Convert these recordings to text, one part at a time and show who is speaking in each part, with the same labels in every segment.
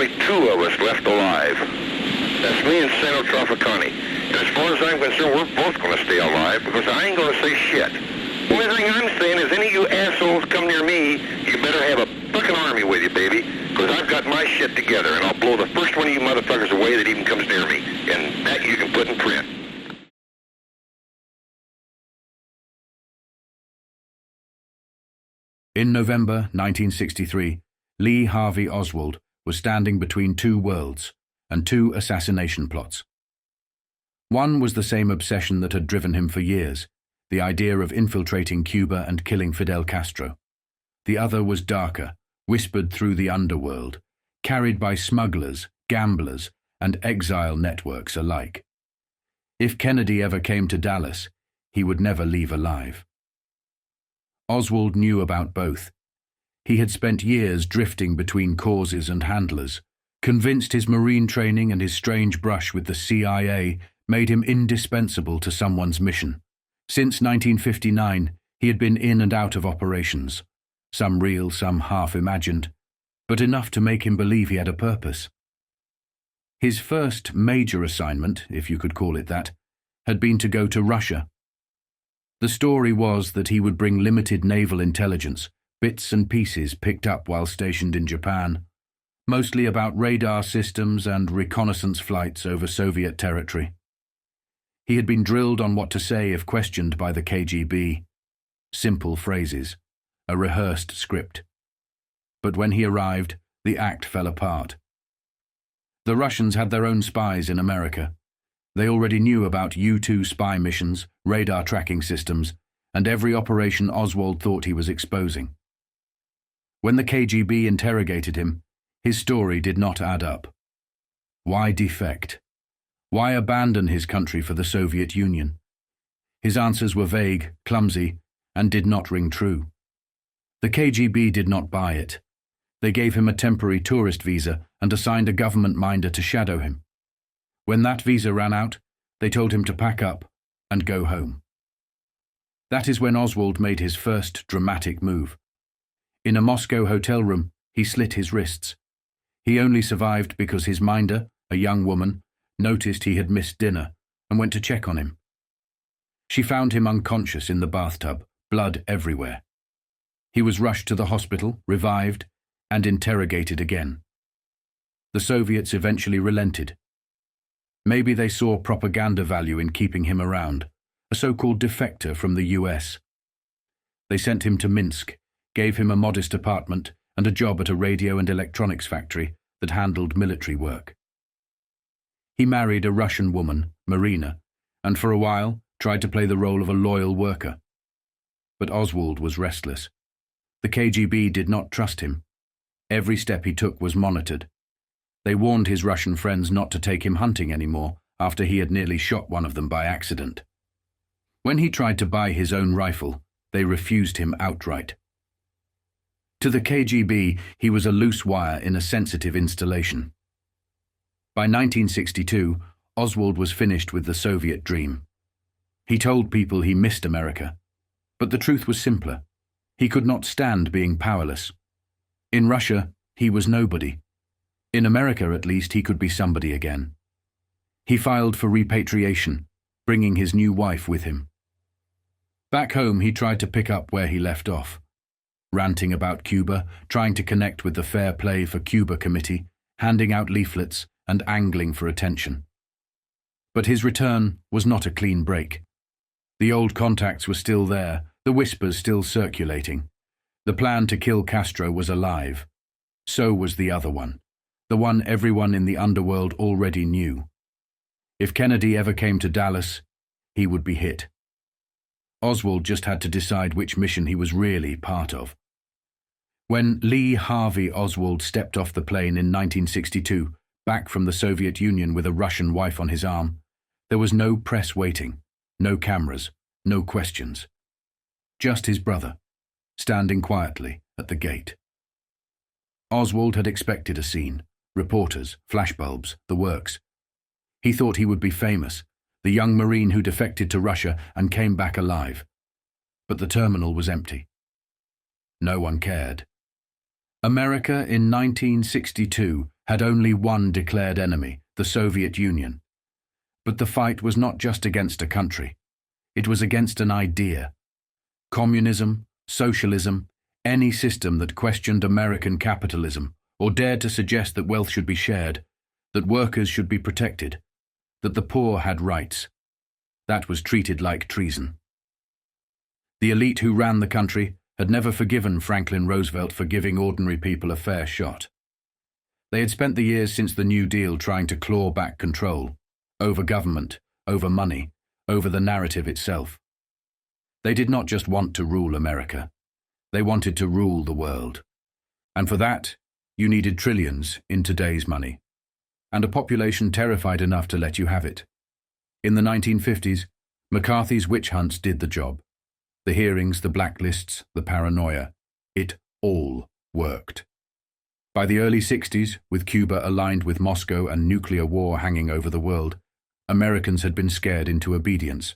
Speaker 1: only two of us left alive. That's me and Senator Trafficante. And as far as I'm concerned, we're both going to stay alive because I ain't going to say shit. The only thing I'm saying is any of you assholes come near me, you better have a fucking army with you, baby, because I've got my shit together, and I'll blow the first one of you motherfuckers away that even comes near me. And that you can put in print.
Speaker 2: In November 1963, Lee Harvey Oswald was standing between two worlds and two assassination plots. One was the same obsession that had driven him for years, the idea of infiltrating Cuba and killing Fidel Castro. The other was darker, whispered through the underworld, carried by smugglers, gamblers, and exile networks alike. If Kennedy ever came to Dallas, he would never leave alive. Oswald knew about both. He had spent years drifting between causes and handlers, convinced his Marine training and his strange brush with the CIA made him indispensable to someone's mission. Since 1959, he had been in and out of operations, some real, some half-imagined, but enough to make him believe he had a purpose. His first major assignment, if you could call it that, had been to go to Russia. The story was that he would bring limited naval intelligence, bits and pieces picked up while stationed in Japan, mostly about radar systems and reconnaissance flights over Soviet territory. He had been drilled on what to say if questioned by the KGB. Simple phrases, a rehearsed script. But when he arrived, the act fell apart. The Russians had their own spies in America. They already knew about U-2 spy missions, radar tracking systems, and every operation Oswald thought he was exposing. When the KGB interrogated him, his story did not add up. Why defect? Why abandon his country for the Soviet Union? His answers were vague, clumsy, and did not ring true. The KGB did not buy it. They gave him a temporary tourist visa and assigned a government minder to shadow him. When that visa ran out, they told him to pack up and go home. That is when Oswald made his first dramatic move. In a Moscow hotel room, he slit his wrists. He only survived because his minder, a young woman, noticed he had missed dinner and went to check on him. She found him unconscious in the bathtub, blood everywhere. He was rushed to the hospital, revived, and interrogated again. The Soviets eventually relented. Maybe they saw propaganda value in keeping him around, a so-called defector from the US. They sent him to Minsk, gave him a modest apartment and a job at a radio and electronics factory that handled military work. He married a Russian woman, Marina, and for a while tried to play the role of a loyal worker. But Oswald was restless. The KGB did not trust him. Every step he took was monitored. They warned his Russian friends not to take him hunting anymore after he had nearly shot one of them by accident. When he tried to buy his own rifle, they refused him outright. To the KGB, he was a loose wire in a sensitive installation. By 1962, Oswald was finished with the Soviet dream. He told people he missed America, but the truth was simpler. He could not stand being powerless. In Russia, he was nobody. In America, at least, he could be somebody again. He filed for repatriation, bringing his new wife with him. Back home, he tried to pick up where he left off, ranting about Cuba, trying to connect with the Fair Play for Cuba Committee, handing out leaflets, and angling for attention. But his return was not a clean break. The old contacts were still there, the whispers still circulating. The plan to kill Castro was alive. So was the other one, the one everyone in the underworld already knew. If Kennedy ever came to Dallas, he would be hit. Oswald just had to decide which mission he was really part of. When Lee Harvey Oswald stepped off the plane in 1962, back from the Soviet Union with a Russian wife on his arm, there was no press waiting, no cameras, no questions. Just his brother, standing quietly at the gate. Oswald had expected a scene, reporters, flashbulbs, the works. He thought he would be famous, the young Marine who defected to Russia and came back alive. But the terminal was empty. No one cared. America in 1962 had only one declared enemy, the Soviet Union. But the fight was not just against a country. It was against an idea. Communism, socialism, any system that questioned American capitalism or dared to suggest that wealth should be shared, that workers should be protected, that the poor had rights. That was treated like treason. The elite who ran the country had never forgiven Franklin Roosevelt for giving ordinary people a fair shot. They had spent the years since the New Deal trying to claw back control, over government, over money, over the narrative itself. They did not just want to rule America. They wanted to rule the world. And for that, you needed trillions in today's money, and a population terrified enough to let you have it. In the 1950s, McCarthy's witch hunts did the job. The hearings, the blacklists, the paranoia. It all worked. By the early 60s, with Cuba aligned with Moscow and nuclear war hanging over the world, Americans had been scared into obedience.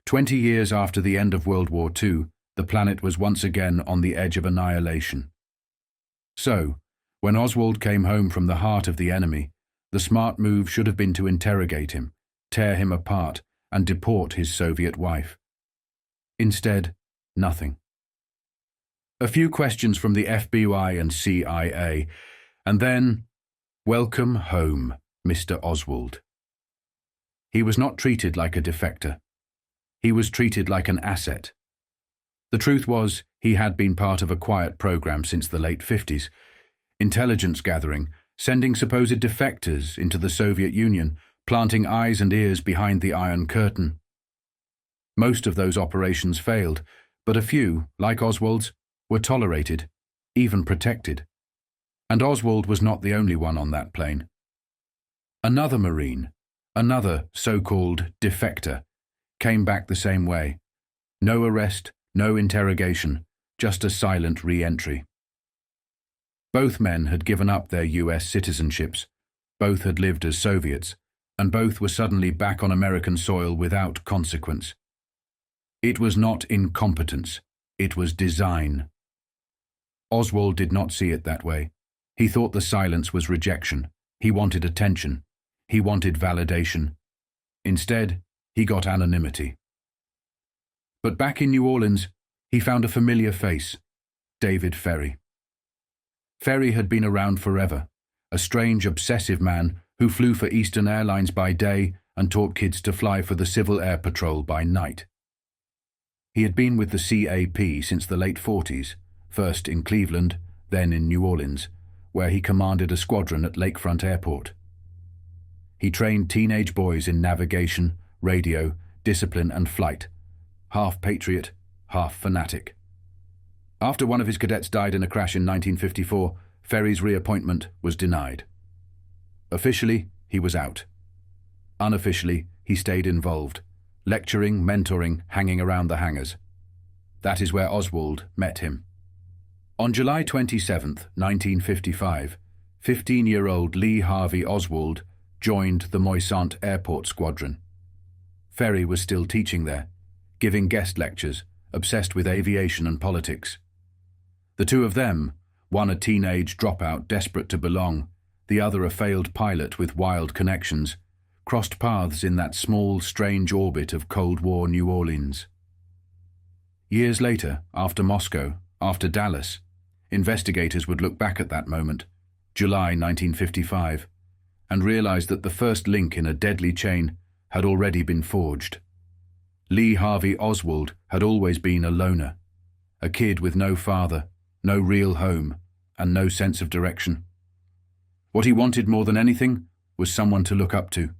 Speaker 2: 20 years after the end of World War II, the planet was once again on the edge of annihilation. So, when Oswald came home from the heart of the enemy, the smart move should have been to interrogate him, tear him apart, and deport his Soviet wife. Instead, nothing. A few questions from the FBI and CIA, and then, welcome home, Mr. Oswald. He was not treated like a defector. He was treated like an asset. The truth was, he had been part of a quiet program since the late 50s, intelligence gathering, sending supposed defectors into the Soviet Union, planting eyes and ears behind the Iron Curtain. Most of those operations failed, but a few, like Oswald's, were tolerated, even protected. And Oswald was not the only one on that plane. Another Marine, another so-called defector, came back the same way. No arrest, no interrogation, just a silent re-entry. Both men had given up their US citizenships, both had lived as Soviets, and both were suddenly back on American soil without consequence. It was not incompetence, it was design. Oswald did not see it that way. He thought the silence was rejection. He wanted attention. He wanted validation. Instead, he got anonymity. But back in New Orleans, he found a familiar face, David Ferrie. Ferry had been around forever, a strange, obsessive man who flew for Eastern Airlines by day and taught kids to fly for the Civil Air Patrol by night. He had been with the CAP since the late 40s, first in Cleveland, then in New Orleans, where he commanded a squadron at Lakefront Airport. He trained teenage boys in navigation, radio, discipline and flight, half patriot, half fanatic. After one of his cadets died in a crash in 1954, Ferry's reappointment was denied. Officially, he was out. Unofficially, he stayed involved, lecturing, mentoring, hanging around the hangars. That is where Oswald met him. On July 27, 1955, 15-year-old Lee Harvey Oswald joined the Moisant Airport Squadron. Ferry was still teaching there, giving guest lectures, obsessed with aviation and politics. The two of them, one a teenage dropout desperate to belong, the other a failed pilot with wild connections, crossed paths in that small, strange orbit of Cold War New Orleans. Years later, after Moscow, after Dallas, investigators would look back at that moment, July 1955, and realize that the first link in a deadly chain had already been forged. Lee Harvey Oswald had always been a loner, a kid with no father, no real home, and no sense of direction. What he wanted more than anything was someone to look up to.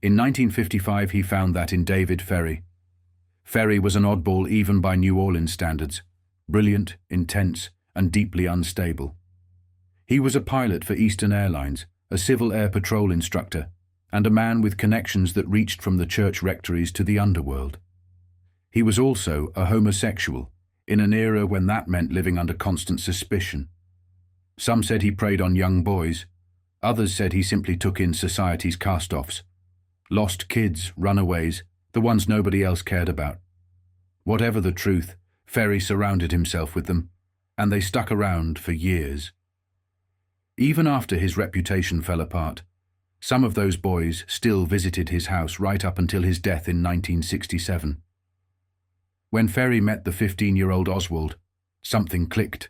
Speaker 2: In 1955 he found that in David Ferrie. Ferrie was an oddball even by New Orleans standards, brilliant, intense, and deeply unstable. He was a pilot for Eastern Airlines, a Civil Air Patrol instructor, and a man with connections that reached from the church rectories to the underworld. He was also a homosexual, in an era when that meant living under constant suspicion. Some said he preyed on young boys. Others said he simply took in society's cast-offs. Lost kids, runaways, the ones nobody else cared about. Whatever the truth, Ferry surrounded himself with them, and they stuck around for years. Even after his reputation fell apart, some of those boys still visited his house right up until his death in 1967. When Ferry met the 15-year-old Oswald, something clicked.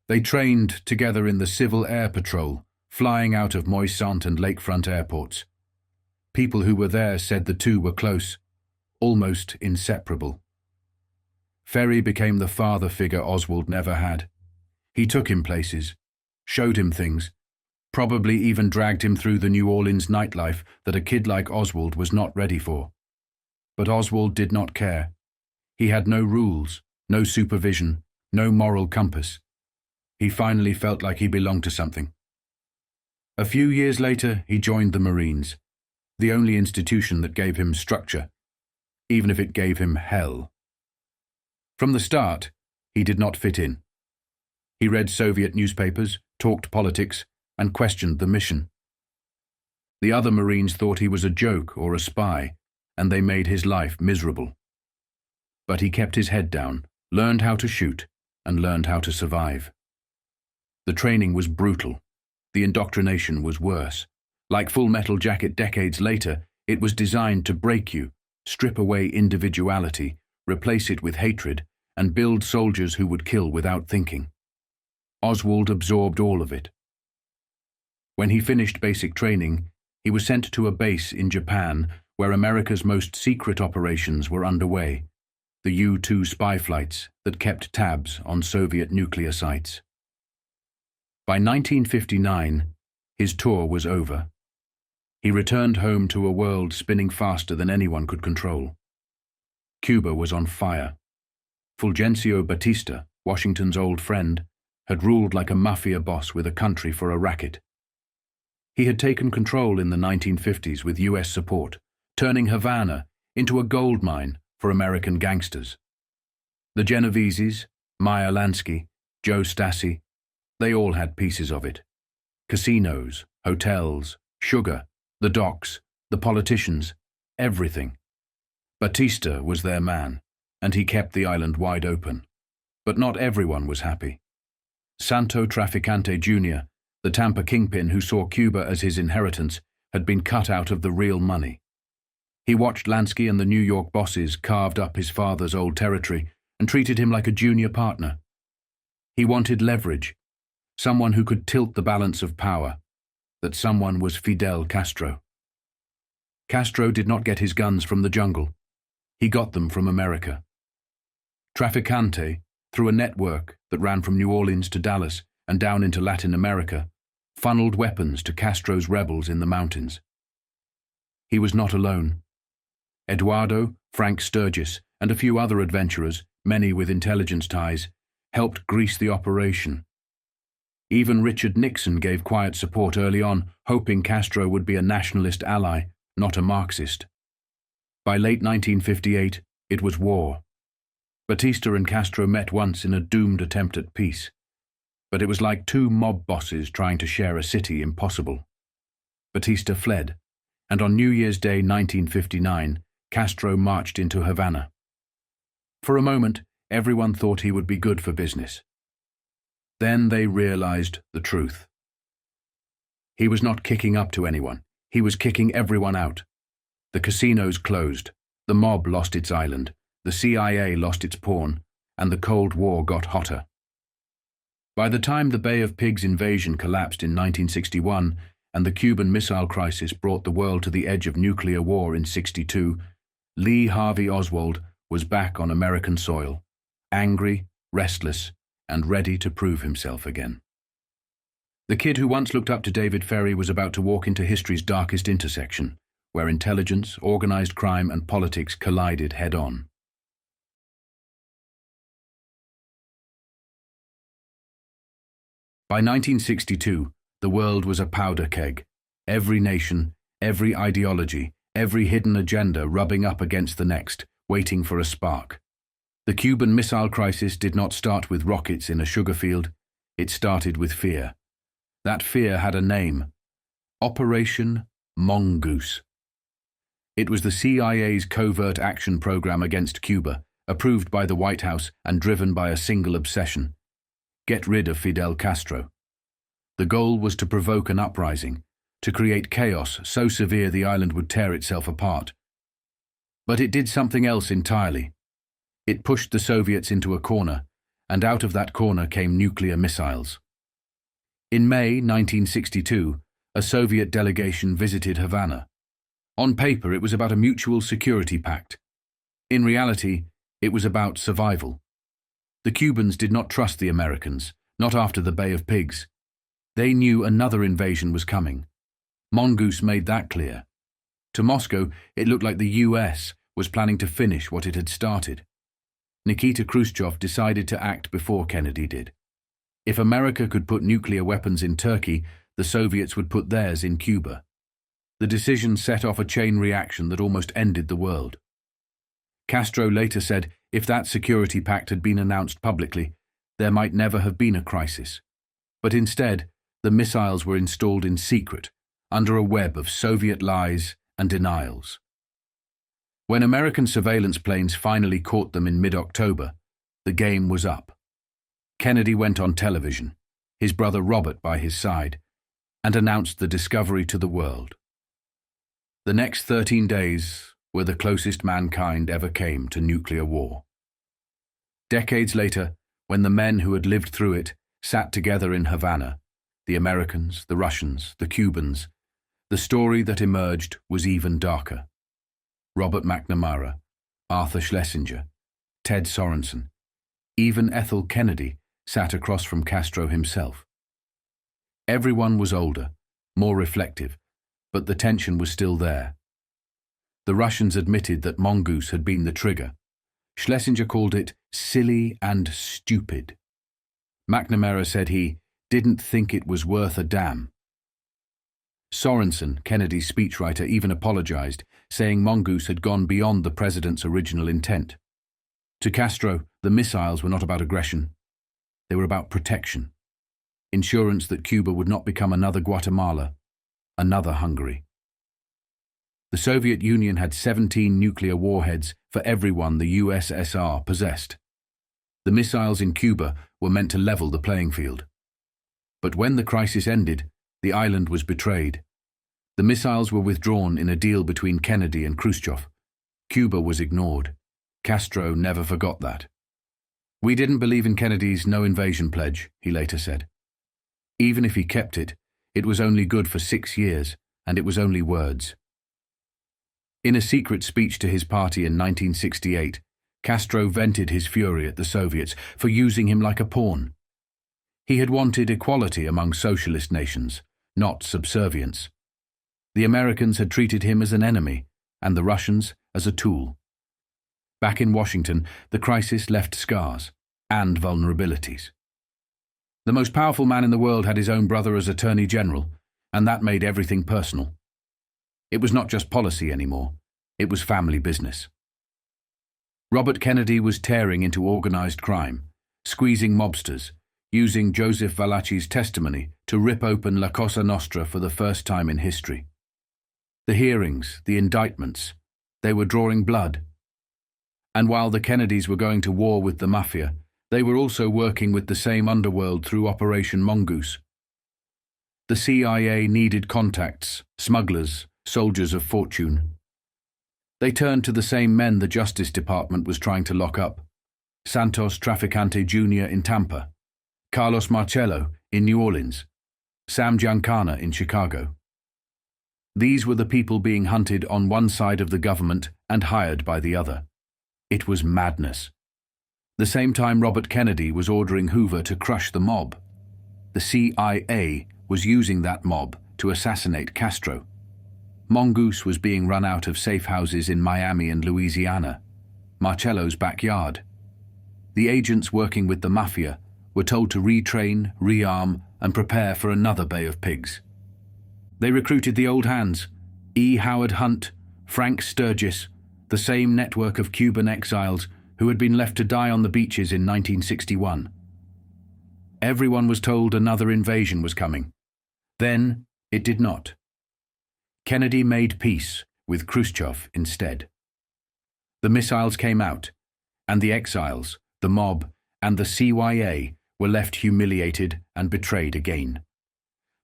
Speaker 2: They trained together in the Civil Air Patrol, flying out of Moisant and lakefront airports. People who were there said the two were close, almost inseparable. Ferry became the father figure Oswald never had. He took him places, showed him things, probably even dragged him through the New Orleans nightlife that a kid like Oswald was not ready for. But Oswald did not care. He had no rules, no supervision, no moral compass. He finally felt like he belonged to something. A few years later, he joined the Marines, the only institution that gave him structure, even if it gave him hell. From the start, he did not fit in. He read Soviet newspapers, talked politics, and questioned the mission. The other Marines thought he was a joke or a spy, and they made his life miserable. But he kept his head down, learned how to shoot, and learned how to survive. The training was brutal. The indoctrination was worse. Like Full Metal Jacket decades later, it was designed to break you, strip away individuality, replace it with hatred, and build soldiers who would kill without thinking. Oswald absorbed all of it. When he finished basic training, he was sent to a base in Japan where America's most secret operations were underway, the U-2 spy flights that kept tabs on Soviet nuclear sites. By 1959, his tour was over. He returned home to a world spinning faster than anyone could control. Cuba was on fire. Fulgencio Batista, Washington's old friend, had ruled like a mafia boss with a country for a racket. He had taken control in the 1950s with US support, turning Havana into a gold mine for American gangsters. The Genoveses, Meyer Lansky, Joe Stassi, they all had pieces of it. Casinos, hotels, sugar, the docks, the politicians, everything. Batista was their man, and he kept the island wide open. But not everyone was happy. Santo Trafficante Jr., the Tampa kingpin who saw Cuba as his inheritance, had been cut out of the real money. He watched Lansky and the New York bosses carved up his father's old territory and treated him like a junior partner. He wanted leverage, someone who could tilt the balance of power. That someone was Fidel Castro. Castro did not get his guns from the jungle. He got them from America. Trafficante, through a network that ran from New Orleans to Dallas and down into Latin America, funneled weapons to Castro's rebels in the mountains. He was not alone. Eduardo, Frank Sturgis, and a few other adventurers, many with intelligence ties, helped grease the operation. Even Richard Nixon gave quiet support early on, hoping Castro would be a nationalist ally, not a Marxist. By late 1958, it was war. Batista and Castro met once in a doomed attempt at peace. But it was like two mob bosses trying to share a city impossible. Batista fled, and on New Year's Day 1959, Castro marched into Havana. For a moment, everyone thought he would be good for business. Then they realized the truth. He was not kicking up to anyone. He was kicking everyone out. The casinos closed. The mob lost its island. The CIA lost its pawn. And the Cold War got hotter. By the time the Bay of Pigs invasion collapsed in 1961 and the Cuban Missile Crisis brought the world to the edge of nuclear war in '62, Lee Harvey Oswald was back on American soil, angry, restless, and ready to prove himself again. The kid who once looked up to David Ferrie was about to walk into history's darkest intersection, where intelligence, organized crime, and politics collided head-on. By 1962, the world was a powder keg. Every nation, every ideology, every hidden agenda rubbing up against the next, waiting for a spark. The Cuban Missile Crisis did not start with rockets in a sugar field. It started with fear. That fear had a name: Operation Mongoose. It was the CIA's covert action program against Cuba, approved by the White House and driven by a single obsession: get rid of Fidel Castro. The goal was to provoke an uprising, to create chaos so severe the island would tear itself apart. But it did something else entirely. It pushed the Soviets into a corner, and out of that corner came nuclear missiles. In May 1962, a Soviet delegation visited Havana. On paper, it was about a mutual security pact. In reality, it was about survival. The Cubans did not trust the Americans, not after the Bay of Pigs. They knew another invasion was coming. Mongoose made that clear. To Moscow, it looked like the US was planning to finish what it had started. Nikita Khrushchev decided to act before Kennedy did. If America could put nuclear weapons in Turkey, the Soviets would put theirs in Cuba. The decision set off a chain reaction that almost ended the world. Castro later said if that security pact had been announced publicly, there might never have been a crisis. But instead, the missiles were installed in secret, under a web of Soviet lies and denials. When American surveillance planes finally caught them in mid-October, the game was up. Kennedy went on television, his brother Robert by his side, and announced the discovery to the world. The next 13 days were the closest mankind ever came to nuclear war. Decades later, when the men who had lived through it sat together in Havana, the Americans, the Russians, the Cubans, the story that emerged was even darker. Robert McNamara, Arthur Schlesinger, Ted Sorensen, even Ethel Kennedy sat across from Castro himself. Everyone was older, more reflective, but the tension was still there. The Russians admitted that Mongoose had been the trigger. Schlesinger called it silly and stupid. McNamara said he didn't think it was worth a damn. Sorensen, Kennedy's speechwriter, even apologized, saying Mongoose had gone beyond the president's original intent. To Castro, the missiles were not about aggression. They were about protection. Insurance that Cuba would not become another Guatemala, another Hungary. The Soviet Union had 17 nuclear warheads for everyone the USSR possessed. The missiles in Cuba were meant to level the playing field. But when the crisis ended, the island was betrayed. The missiles were withdrawn in a deal between Kennedy and Khrushchev. Cuba was ignored. Castro never forgot that. "We didn't believe in Kennedy's no-invasion pledge," he later said. Even if he kept it, it was only good for 6 years, and it was only words. In a secret speech to his party in 1968, Castro vented his fury at the Soviets for using him like a pawn. He had wanted equality among socialist nations, not subservience. The Americans had treated him as an enemy, and the Russians as a tool. Back in Washington, the crisis left scars and vulnerabilities. The most powerful man in the world had his own brother as Attorney General, and that made everything personal. It was not just policy anymore, it was family business. Robert Kennedy was tearing into organized crime, squeezing mobsters, using Joseph Valachi's testimony to rip open La Cosa Nostra for the first time in history. The hearings, the indictments, they were drawing blood. And while the Kennedys were going to war with the Mafia, they were also working with the same underworld through Operation Mongoose. The CIA needed contacts, smugglers, soldiers of fortune. They turned to the same men the Justice Department was trying to lock up: Santos Trafficante Jr. in Tampa, Carlos Marcello in New Orleans, Sam Giancana in Chicago. These were the people being hunted on one side of the government and hired by the other. It was madness. The same time Robert Kennedy was ordering Hoover to crush the mob. The CIA was using that mob to assassinate Castro. Mongoose was being run out of safe houses in Miami and Louisiana, Marcello's backyard. The agents working with the Mafia were told to retrain, rearm, and prepare for another Bay of Pigs. They recruited the old hands: E. Howard Hunt, Frank Sturgis, the same network of Cuban exiles who had been left to die on the beaches in 1961. Everyone was told another invasion was coming. Then it did not. Kennedy made peace with Khrushchev instead. The missiles came out, and the exiles, the mob, and the CYA were left humiliated and betrayed again.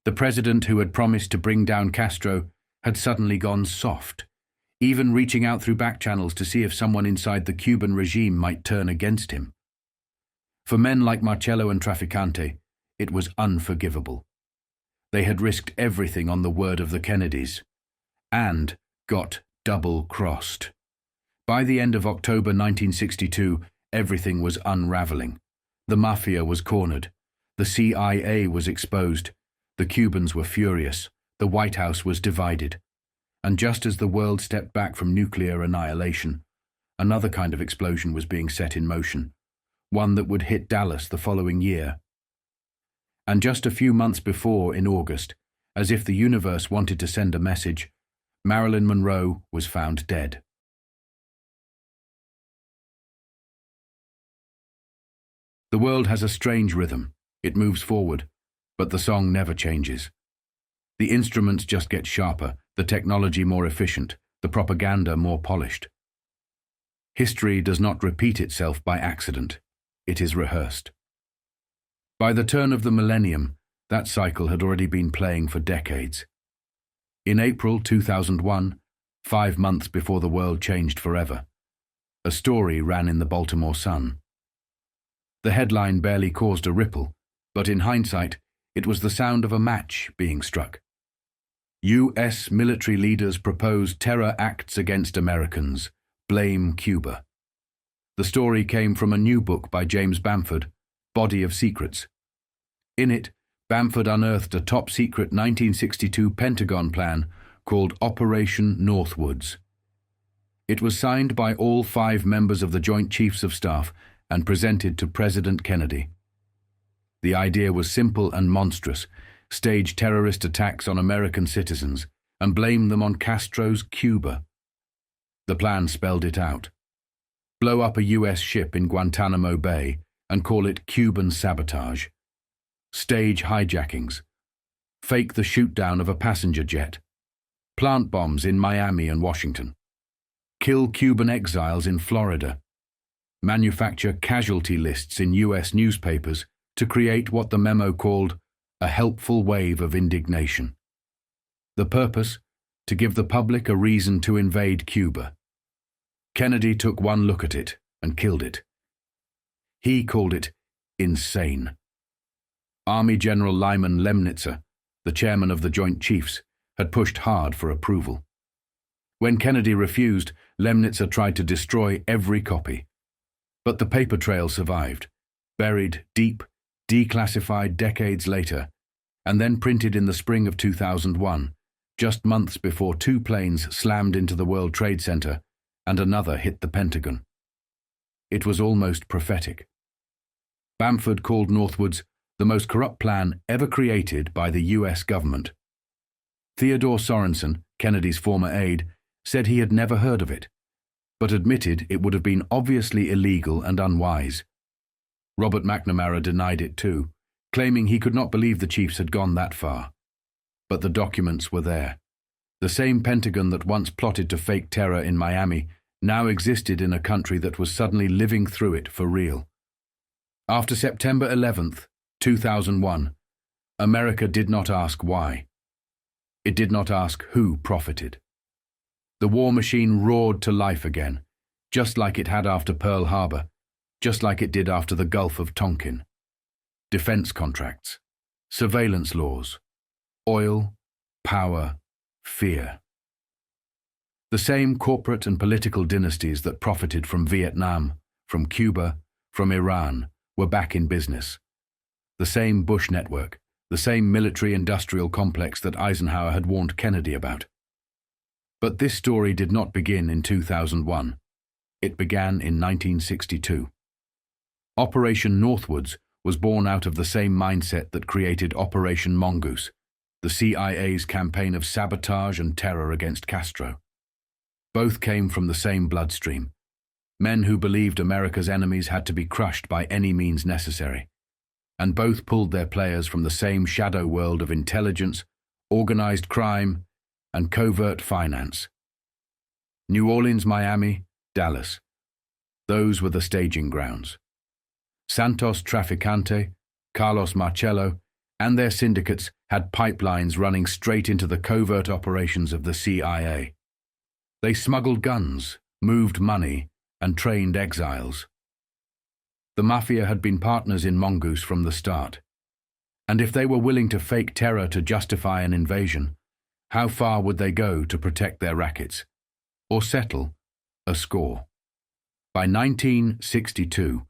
Speaker 2: The president who had promised to bring down Castro had suddenly gone soft, even reaching out through back channels to see if someone inside the Cuban regime might turn against him. For men like Marcello and Trafficante, it was unforgivable. They had risked everything on the word of the Kennedys, and got double-crossed. By the end of October 1962, everything was unraveling. The Mafia was cornered. The CIA was exposed. The Cubans were furious. The White House was divided. And just as the world stepped back from nuclear annihilation, another kind of explosion was being set in motion, one that would hit Dallas the following year. And just a few months before, in August, as if the universe wanted to send a message, Marilyn Monroe was found dead. The world has a strange rhythm. It moves forward, but the song never changes. The instruments just get sharper, the technology more efficient, the propaganda more polished. History does not repeat itself by accident. It is rehearsed. By the turn of the millennium, that cycle had already been playing for decades. In April 2001, 5 months before the world changed forever, a story ran in the Baltimore Sun. The headline barely caused a ripple, but in hindsight, it was the sound of a match being struck. U.S. military leaders propose terror acts against Americans. Blame Cuba. The story came from a new book by James Bamford, Body of Secrets. In it, Bamford unearthed a top-secret 1962 Pentagon plan called Operation Northwoods. It was signed by all 5 members of the Joint Chiefs of Staff and presented to President Kennedy. The idea was simple and monstrous: stage terrorist attacks on American citizens and blame them on Castro's Cuba. The plan spelled it out. Blow up a U.S. ship in Guantanamo Bay and call it Cuban sabotage. Stage hijackings. Fake the shoot-down of a passenger jet. Plant bombs in Miami and Washington. Kill Cuban exiles in Florida. Manufacture casualty lists in U.S. newspapers to create what the memo called a helpful wave of indignation. The purpose? To give the public a reason to invade Cuba. Kennedy took one look at it and killed it. He called it insane. Army General Lyman Lemnitzer, the chairman of the Joint Chiefs, had pushed hard for approval. When Kennedy refused, Lemnitzer tried to destroy every copy. But the paper trail survived, buried deep, declassified decades later, and then printed in the spring of 2001, just months before 2 planes slammed into the World Trade Center and another hit the Pentagon. It was almost prophetic. Bamford called Northwoods the most corrupt plan ever created by the U.S. government. Theodore Sorensen, Kennedy's former aide, said he had never heard of it, but admitted it would have been obviously illegal and unwise. Robert McNamara denied it too, claiming he could not believe the chiefs had gone that far. But the documents were there. The same Pentagon that once plotted to fake terror in Miami now existed in a country that was suddenly living through it for real. After September 11th, 2001, America did not ask why. It did not ask who profited. The war machine roared to life again, just like it had after Pearl Harbor, just like it did after the Gulf of Tonkin. Defense contracts, surveillance laws, oil, power, fear. The same corporate and political dynasties that profited from Vietnam, from Cuba, from Iran, were back in business. The same Bush network, the same military-industrial complex that Eisenhower had warned Kennedy about. But this story did not begin in 2001. It began in 1962. Operation Northwoods was born out of the same mindset that created Operation Mongoose, the CIA's campaign of sabotage and terror against Castro. Both came from the same bloodstream, men who believed America's enemies had to be crushed by any means necessary, and both pulled their players from the same shadow world of intelligence, organized crime, and covert finance. New Orleans, Miami, Dallas. Those were the staging grounds. Santos Trafficante, Carlos Marcello, and their syndicates had pipelines running straight into the covert operations of the CIA. They smuggled guns, moved money, and trained exiles. The Mafia had been partners in Mongoose from the start, and if they were willing to fake terror to justify an invasion, how far would they go to protect their rackets, or settle a score? By 1962,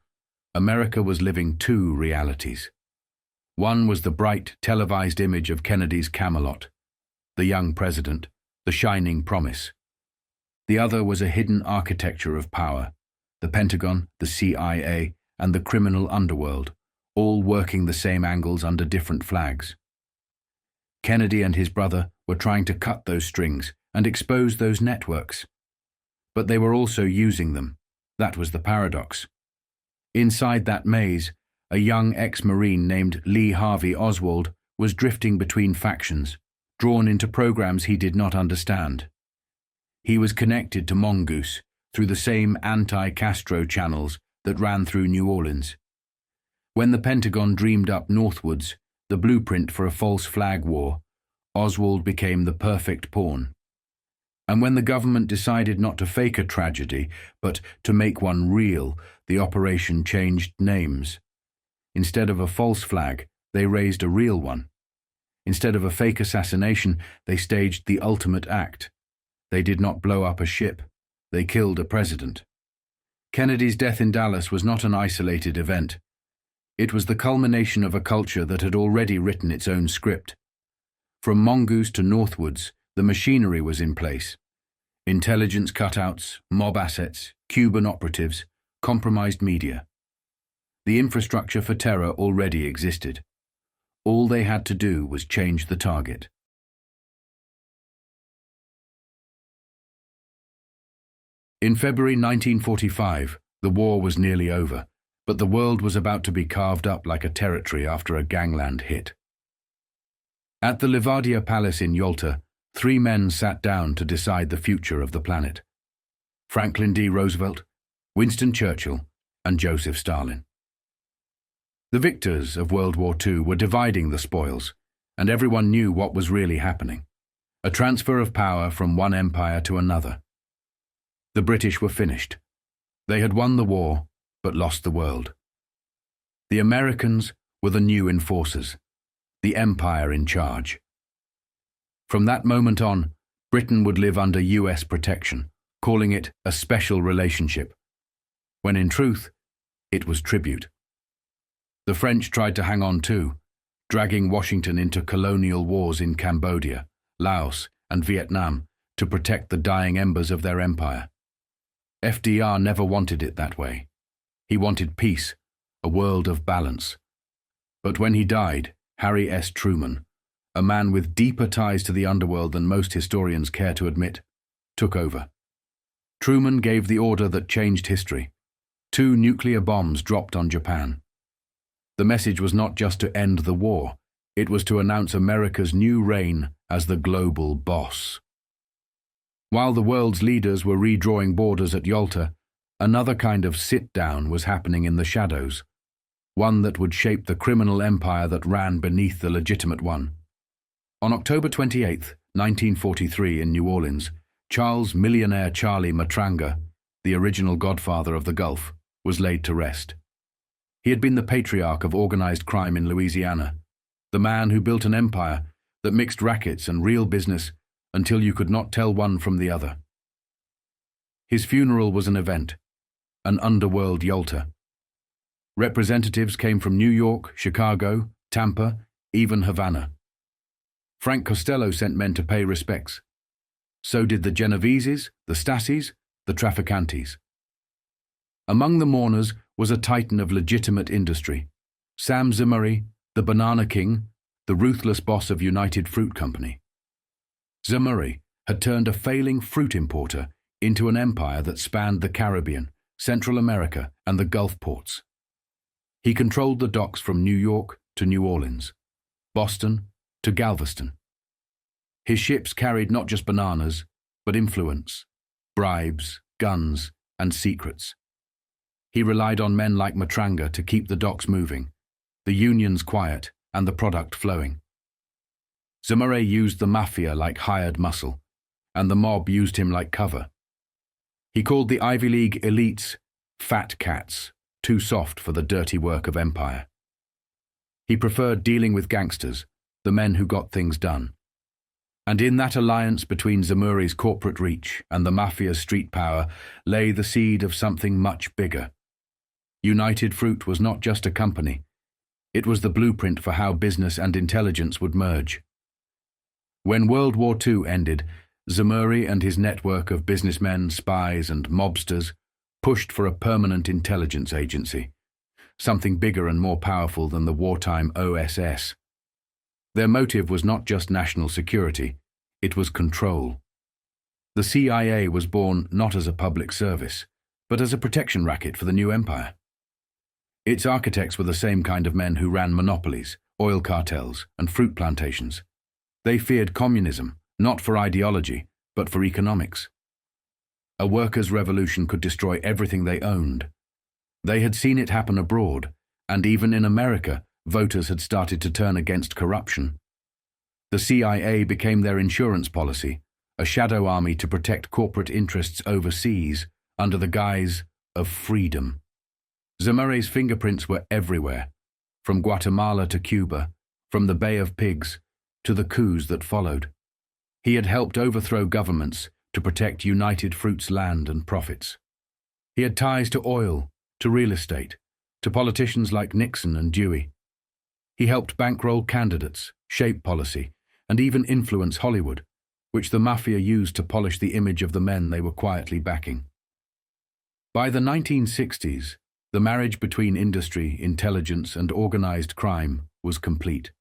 Speaker 2: America was living two realities. One was the bright, televised image of Kennedy's Camelot, the young president, the shining promise. The other was a hidden architecture of power, the Pentagon, the CIA, and the criminal underworld, all working the same angles under different flags. Kennedy and his brother were trying to cut those strings and expose those networks. But they were also using them. That was the paradox. Inside that maze, a young ex-Marine named Lee Harvey Oswald was drifting between factions, drawn into programs he did not understand. He was connected to Mongoose through the same anti-Castro channels that ran through New Orleans. When the Pentagon dreamed up Northwoods, the blueprint for a false flag war, Oswald became the perfect pawn. And when the government decided not to fake a tragedy, but to make one real, the operation changed names. Instead of a false flag, they raised a real one. Instead of a fake assassination, they staged the ultimate act. They did not blow up a ship. They killed a president. Kennedy's death in Dallas was not an isolated event. It was the culmination of a culture that had already written its own script. From Mongoose to Northwoods, the machinery was in place. Intelligence cutouts, mob assets, Cuban operatives, compromised media. The infrastructure for terror already existed. All they had to do was change the target. In February 1945, the war was nearly over, but the world was about to be carved up like a territory after a gangland hit. At the Livadia Palace in Yalta, 3 men sat down to decide the future of the planet: Franklin D. Roosevelt, Winston Churchill, and Joseph Stalin. The victors of World War II were dividing the spoils, and everyone knew what was really happening: a transfer of power from one empire to another. The British were finished. They had won the war, but lost the world. The Americans were the new enforcers, the empire in charge. From that moment on, Britain would live under US protection, calling it a special relationship, when in truth, it was tribute. The French tried to hang on too, dragging Washington into colonial wars in Cambodia, Laos, and Vietnam to protect the dying embers of their empire. FDR never wanted it that way. He wanted peace, a world of balance. But when he died, Harry S. Truman, a man with deeper ties to the underworld than most historians care to admit, took over. Truman gave the order that changed history. 2 nuclear bombs dropped on Japan. The message was not just to end the war, it was to announce America's new reign as the global boss. While the world's leaders were redrawing borders at Yalta, another kind of sit-down was happening in the shadows, one that would shape the criminal empire that ran beneath the legitimate one. On October 28, 1943, in New Orleans, Charles "Millionaire Charlie" Matranga, the original godfather of the Gulf, was laid to rest. He had been the patriarch of organized crime in Louisiana, the man who built an empire that mixed rackets and real business until you could not tell one from the other. His funeral was an event, an underworld Yalta. Representatives came from New York, Chicago, Tampa, even Havana. Frank Costello sent men to pay respects. So did the Genoveses, the Stasis, the Trafficantes. Among the mourners was a titan of legitimate industry, Sam Zimmery, the Banana King, the ruthless boss of United Fruit Company. Zimmery had turned a failing fruit importer into an empire that spanned the Caribbean, Central America, and the Gulf ports. He controlled the docks from New York to New Orleans, Boston to Galveston. His ships carried not just bananas, but influence, bribes, guns, and secrets. He relied on men like Matranga to keep the docks moving, the unions quiet, and the product flowing. Zamore used the Mafia like hired muscle, and the mob used him like cover. He called the Ivy League elites fat cats, too soft for the dirty work of empire. He preferred dealing with gangsters, the men who got things done. And in that alliance between Zamore's corporate reach and the Mafia's street power lay the seed of something much bigger. United Fruit was not just a company. It was the blueprint for how business and intelligence would merge. When World War II ended, Zamore and his network of businessmen, spies, and mobsters pushed for a permanent intelligence agency, something bigger and more powerful than the wartime OSS. Their motive was not just national security, it was control. The CIA was born not as a public service, but as a protection racket for the new empire. Its architects were the same kind of men who ran monopolies, oil cartels, and fruit plantations. They feared communism, not for ideology, but for economics. A workers' revolution could destroy everything they owned. They had seen it happen abroad, and even in America, voters had started to turn against corruption. The CIA became their insurance policy, a shadow army to protect corporate interests overseas under the guise of freedom. Zamore's fingerprints were everywhere, from Guatemala to Cuba, from the Bay of Pigs to the coups that followed. He had helped overthrow governments to protect United Fruit's land and profits. He had ties to oil, to real estate, to politicians like Nixon and Dewey. He helped bankroll candidates, shape policy, and even influence Hollywood, which the Mafia used to polish the image of the men they were quietly backing. By the 1960s, the marriage between industry, intelligence, and organized crime was complete.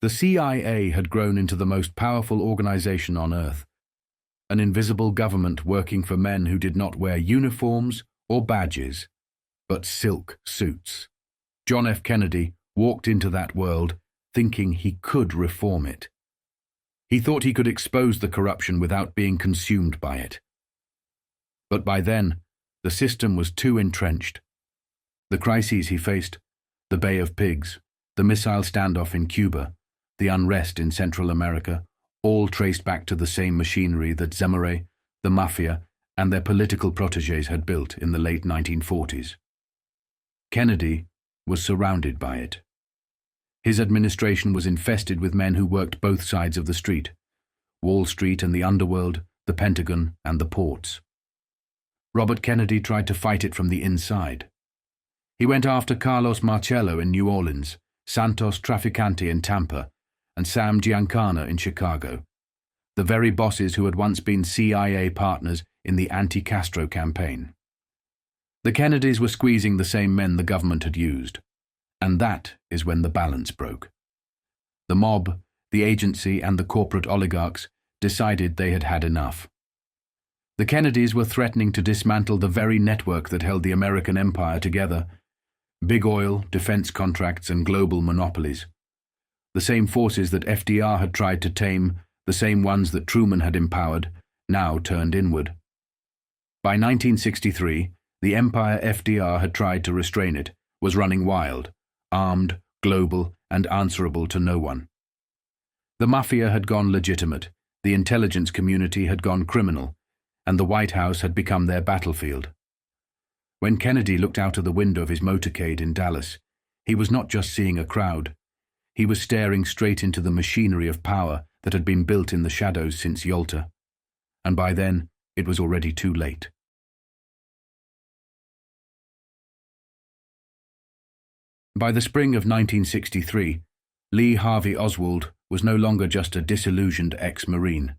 Speaker 2: The CIA had grown into the most powerful organization on Earth, an invisible government working for men who did not wear uniforms or badges, but silk suits. John F. Kennedy walked into that world thinking he could reform it. He thought he could expose the corruption without being consumed by it. But by then, the system was too entrenched. The crises he faced, the Bay of Pigs, the missile standoff in Cuba, the unrest in Central America, all traced back to the same machinery that Zamore, the Mafia, and their political protégés had built in the late 1940s. Kennedy was surrounded by it. His administration was infested with men who worked both sides of the street, Wall Street and the underworld, the Pentagon and the ports. Robert Kennedy tried to fight it from the inside. He went after Carlos Marcello in New Orleans, Santos Trafficante in Tampa, and Sam Giancana in Chicago, the very bosses who had once been CIA partners in the anti-Castro campaign. The Kennedys were squeezing the same men the government had used, and that is when the balance broke. The mob, the agency, and the corporate oligarchs decided they had had enough. The Kennedys were threatening to dismantle the very network that held the American empire together: big oil, defense contracts, and global monopolies. The same forces that FDR had tried to tame, the same ones that Truman had empowered, now turned inward. By 1963, the empire FDR had tried to restrain it was running wild, armed, global, and answerable to no one. The Mafia had gone legitimate, the intelligence community had gone criminal, and the White House had become their battlefield. When Kennedy looked out of the window of his motorcade in Dallas, he was not just seeing a crowd. He was staring straight into the machinery of power that had been built in the shadows since Yalta, and by then it was already too late. By the spring of 1963, Lee Harvey Oswald was no longer just a disillusioned ex-Marine.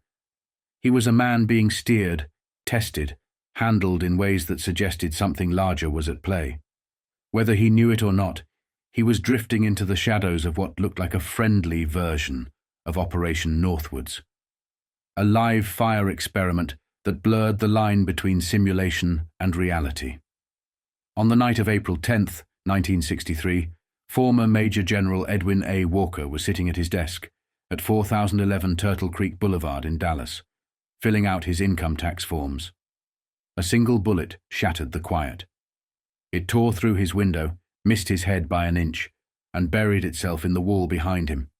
Speaker 2: He was a man being steered, tested, handled in ways that suggested something larger was at play. Whether he knew it or not, he was drifting into the shadows of what looked like a friendly version of Operation Northwoods, a live fire experiment that blurred the line between simulation and reality. On the night of April 10th, 1963, former Major General Edwin A. Walker was sitting at his desk at 4011 Turtle Creek Boulevard in Dallas, filling out his income tax forms. A single bullet shattered the quiet. It tore through his window, missed his head by an inch, and buried itself in the wall behind him.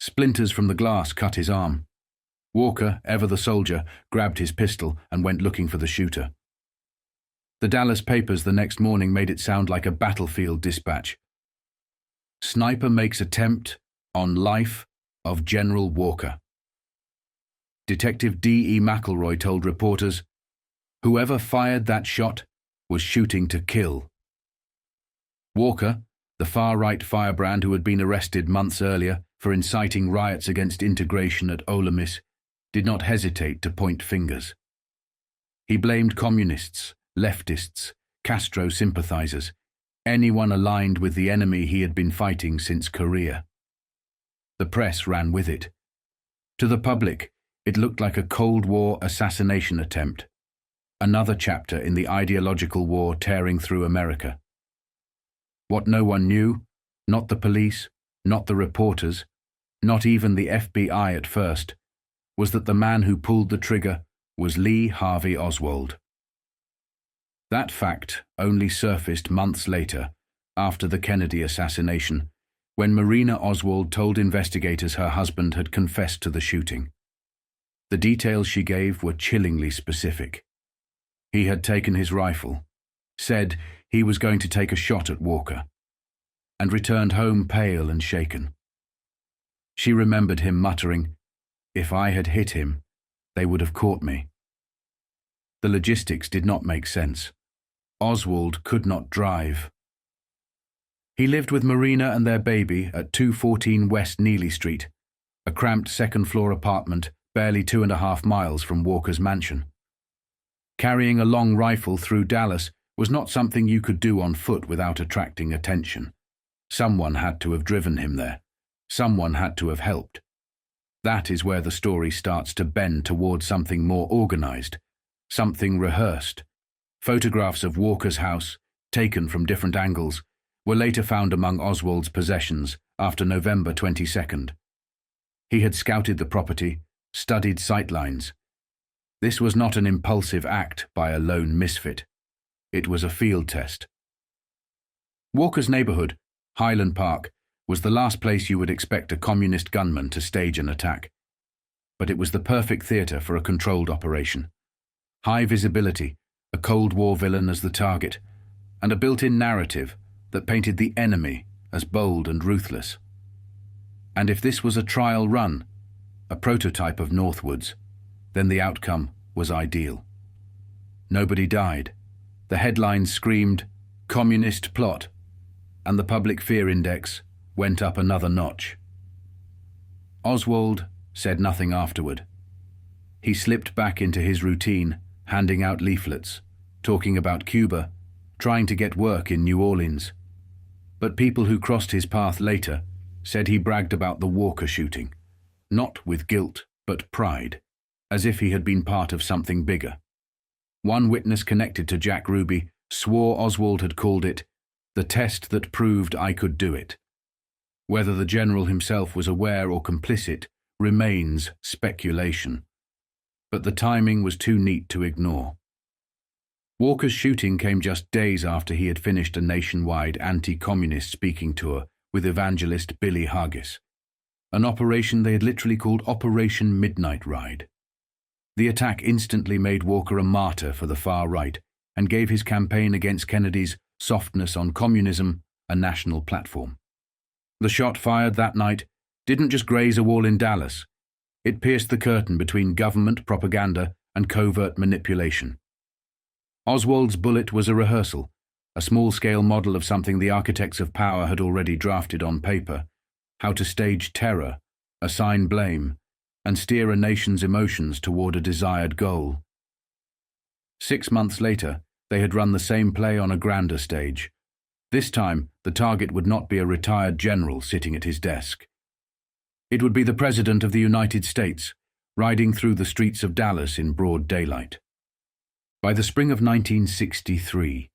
Speaker 2: Splinters from the glass cut his arm. Walker, ever the soldier, grabbed his pistol and went looking for the shooter. The Dallas papers the next morning made it sound like a battlefield dispatch. Sniper makes attempt on life of General Walker. Detective D.E. McElroy told reporters, "Whoever fired that shot was shooting to kill." Walker, the far-right firebrand who had been arrested months earlier for inciting riots against integration at Ole Miss, did not hesitate to point fingers. He blamed communists, leftists, Castro sympathizers, anyone aligned with the enemy he had been fighting since Korea. The press ran with it. To the public, it looked like a Cold War assassination attempt, another chapter in the ideological war tearing through America. What no one knew, not the police, not the reporters, not even the FBI at first, was that the man who pulled the trigger was Lee Harvey Oswald. That fact only surfaced months later, after the Kennedy assassination, when Marina Oswald told investigators her husband had confessed to the shooting. The details she gave were chillingly specific. He had taken his rifle, said he was going to take a shot at Walker, and returned home pale and shaken. She remembered him muttering, "If I had hit him, they would have caught me." The logistics did not make sense. Oswald could not drive. He lived with Marina and their baby at 214 West Neely Street, a cramped second-floor apartment barely 2.5 miles from Walker's mansion. Carrying a long rifle through Dallas was not something you could do on foot without attracting attention. Someone had to have driven him there. Someone had to have helped. That is where the story starts to bend toward something more organized, something rehearsed. Photographs of Walker's house, taken from different angles, were later found among Oswald's possessions after November 22nd. He had scouted the property, studied sightlines. This was not an impulsive act by a lone misfit. It was a field test. Walker's neighborhood, Highland Park, was the last place you would expect a communist gunman to stage an attack. But it was the perfect theater for a controlled operation. High visibility, a Cold War villain as the target, and a built-in narrative that painted the enemy as bold and ruthless. And if this was a trial run, a prototype of Northwoods, then the outcome was ideal. Nobody died. The headlines screamed, "Communist plot," and the public fear index went up another notch. Oswald said nothing afterward. He slipped back into his routine, handing out leaflets, talking about Cuba, trying to get work in New Orleans. But people who crossed his path later said he bragged about the Walker shooting, not with guilt but pride, as if he had been part of something bigger. One witness connected to Jack Ruby swore Oswald had called it the test that proved I could do it. Whether the general himself was aware or complicit remains speculation, but the timing was too neat to ignore. Walker's shooting came just days after he had finished a nationwide anti-communist speaking tour with evangelist Billy Haggis, an operation they had literally called Operation Midnight Ride. The attack instantly made Walker a martyr for the far right and gave his campaign against Kennedy's softness on communism a national platform. The shot fired that night didn't just graze a wall in Dallas. It pierced the curtain between government propaganda and covert manipulation. Oswald's bullet was a rehearsal, a small-scale model of something the architects of power had already drafted on paper: how to stage terror, assign blame, and steer a nation's emotions toward a desired goal. 6 months later, they had run the same play on a grander stage. This time, the target would not be a retired general sitting at his desk. It would be the President of the United States, riding through the streets of Dallas in broad daylight. By the spring of 1963,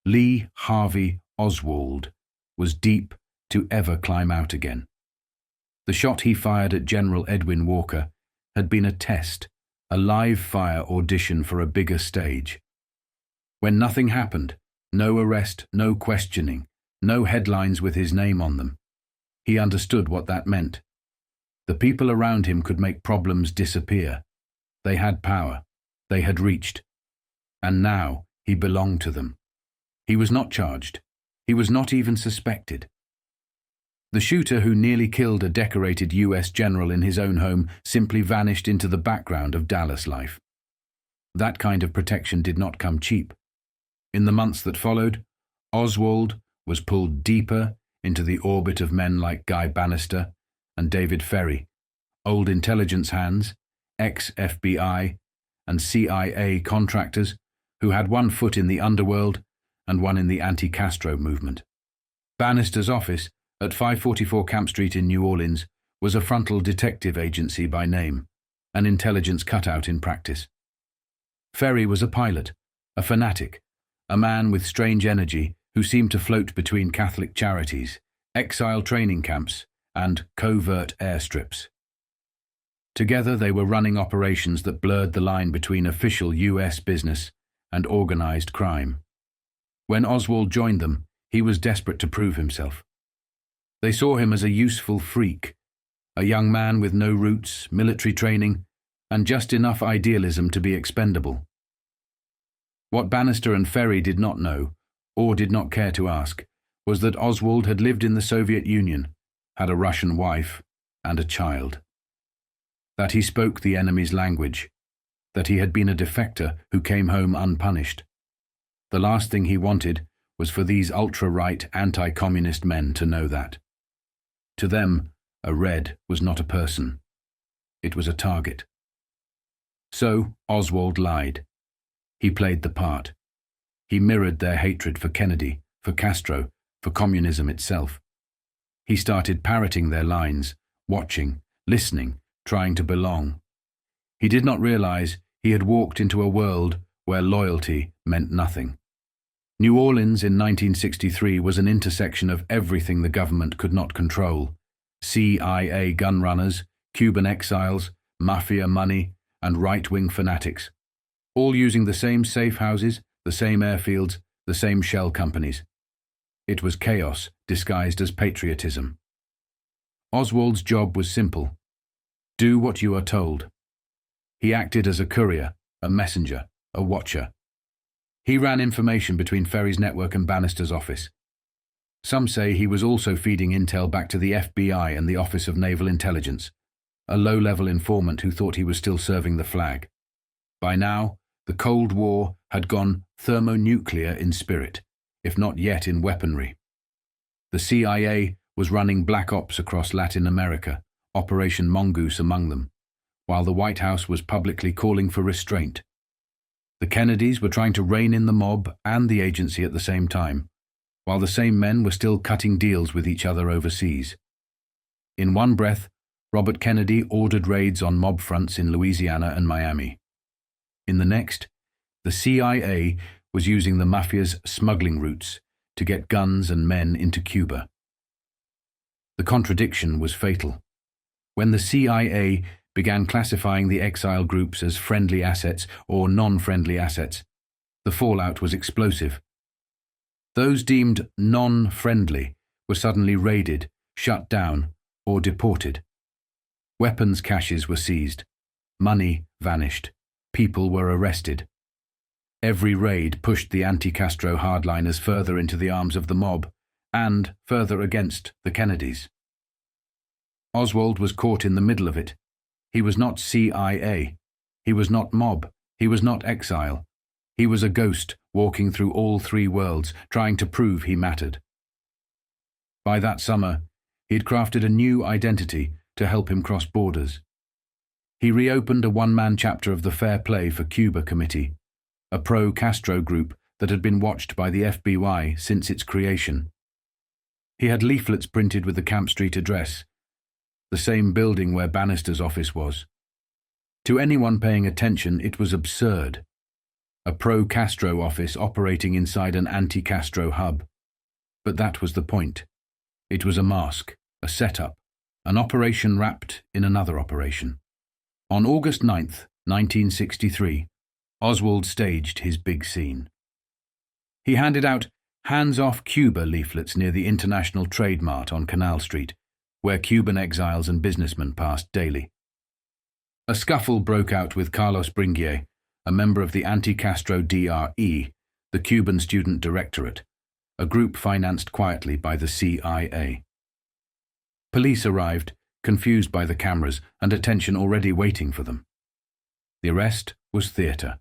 Speaker 2: Lee Harvey Oswald was deep to ever climb out again. The shot he fired at General Edwin Walker had been a test, a live-fire audition for a bigger stage. When nothing happened, no arrest, no questioning, No headlines with his name on them. He understood what that meant. The people around him could make problems disappear. They had power. They had reached. And now he belonged to them. He was not charged. He was not even suspected. The shooter who nearly killed a decorated U.S. general in his own home simply vanished into the background of Dallas life. That kind of protection did not come cheap. In the months that followed, Oswald was pulled deeper into the orbit of men like Banister and David Ferrie, old intelligence hands, ex-FBI and CIA contractors who had one foot in the underworld and one in the anti-Castro movement. Banister's office at 544 Camp Street in New Orleans was a frontal detective agency by name, an intelligence cutout in practice. Ferry was a pilot, a fanatic, a man with strange energy who seemed to float between Catholic charities, exile training camps, and covert airstrips. Together they were running operations that blurred the line between official U.S. business and organized crime. When Oswald joined them, he was desperate to prove himself. They saw him as a useful freak, a young man with no roots, military training, and just enough idealism to be expendable. What Banister and Ferry did not know, or did not care to ask, was that Oswald had lived in the Soviet Union, had a Russian wife, and a child. That he spoke the enemy's language, that he had been a defector who came home unpunished. The last thing he wanted was for these ultra-right anti-communist men to know that. To them, a Red was not a person. It was a target. So Oswald lied. He played the part. He mirrored their hatred for Kennedy, for Castro, for communism itself. He started parroting their lines, watching, listening, trying to belong. He did not realize he had walked into a world where loyalty meant nothing. New Orleans in 1963 was an intersection of everything the government could not control: CIA gunrunners, Cuban exiles, Mafia money, and right-wing fanatics, all using the same safe houses, the same airfields, the same shell companies. It was chaos disguised as patriotism. Oswald's job was simple: do what you are told. He acted as a courier, a messenger, a watcher. He ran information between Ferry's network and Banister's office. Some say he was also feeding intel back to the FBI and the Office of Naval Intelligence, a low-level informant who thought he was still serving the flag. By now, the Cold War had gone thermonuclear in spirit, if not yet in weaponry. The CIA was running black ops across Latin America, Operation Mongoose among them, while the White House was publicly calling for restraint. The Kennedys were trying to rein in the mob and the agency at the same time, while the same men were still cutting deals with each other overseas. In one breath, Robert Kennedy ordered raids on mob fronts in Louisiana and Miami. In the next, the CIA was using the Mafia's smuggling routes to get guns and men into Cuba. The contradiction was fatal. When the CIA began classifying the exile groups as friendly assets or non-friendly assets, the fallout was explosive. Those deemed non-friendly were suddenly raided, shut down, or deported. Weapons caches were seized. Money vanished. People were arrested. Every raid pushed the anti-Castro hardliners further into the arms of the mob and further against the Kennedys. Oswald was caught in the middle of it. He was not CIA. He was not mob. He was not exile. He was a ghost walking through all three worlds, trying to prove he mattered. By that summer, he had crafted a new identity to help him cross borders. He reopened a one-man chapter of the Fair Play for Cuba Committee, a pro-Castro group that had been watched by the FBI since its creation. He had leaflets printed with the Camp Street address, the same building where Banister's office was. To anyone paying attention, it was absurd. A pro-Castro office operating inside an anti-Castro hub. But that was the point. It was a mask, a setup, an operation wrapped in another operation. On August 9th, 1963, Oswald staged his big scene. He handed out hands-off Cuba leaflets near the International Trade Mart on Canal Street, where Cuban exiles and businessmen passed daily. A scuffle broke out with Carlos Bringuier, a member of the anti-Castro DRE, the Cuban Student Directorate, a group financed quietly by the CIA. Police arrived, confused by the cameras and attention already waiting for them. The arrest was theatre.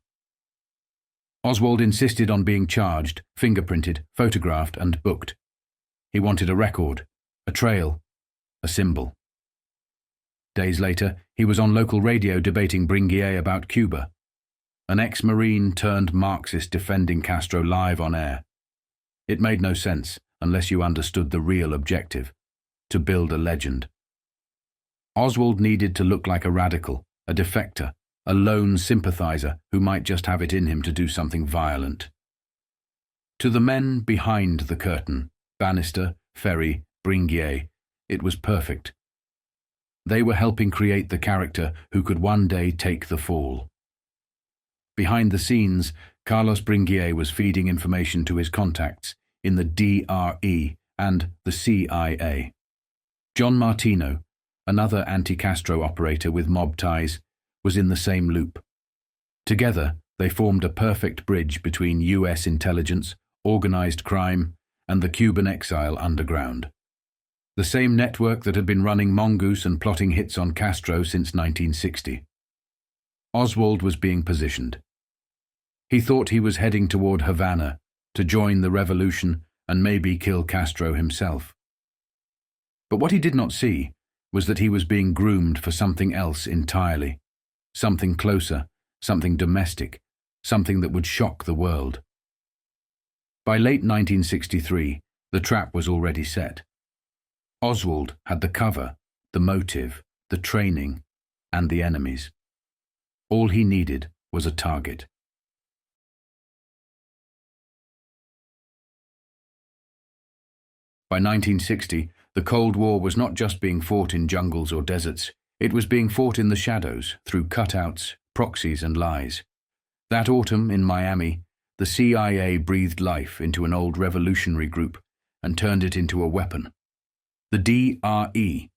Speaker 2: Oswald insisted on being charged, fingerprinted, photographed and booked. He wanted a record, a trail, a symbol. Days later, he was on local radio debating Bringuier about Cuba. An ex-Marine turned Marxist defending Castro live on air. It made no sense unless you understood the real objective: to build a legend. Oswald needed to look like a radical, a defector, a lone sympathizer who might just have it in him to do something violent. To the men behind the curtain, Banister, Ferry, Bringuier, it was perfect. They were helping create the character who could one day take the fall. Behind the scenes, Carlos Bringuier was feeding information to his contacts in the DRE and the CIA. John Martino, another anti-Castro operator with mob ties, was in the same loop. Together, they formed a perfect bridge between US intelligence, organized crime, and the Cuban exile underground. The same network that had been running Mongoose and plotting hits on Castro since 1960. Oswald was being positioned. He thought he was heading toward Havana to join the revolution and maybe kill Castro himself. But what he did not see was that he was being groomed for something else entirely. Something closer, something domestic, something that would shock the world. By late 1963, the trap was already set. Oswald had the cover, the motive, the training, and the enemies. All he needed was a target. By 1960, the Cold War was not just being fought in jungles or deserts. It was being fought in the shadows, through cutouts, proxies and lies. That autumn in Miami, the CIA breathed life into an old revolutionary group and turned it into a weapon. The DRE,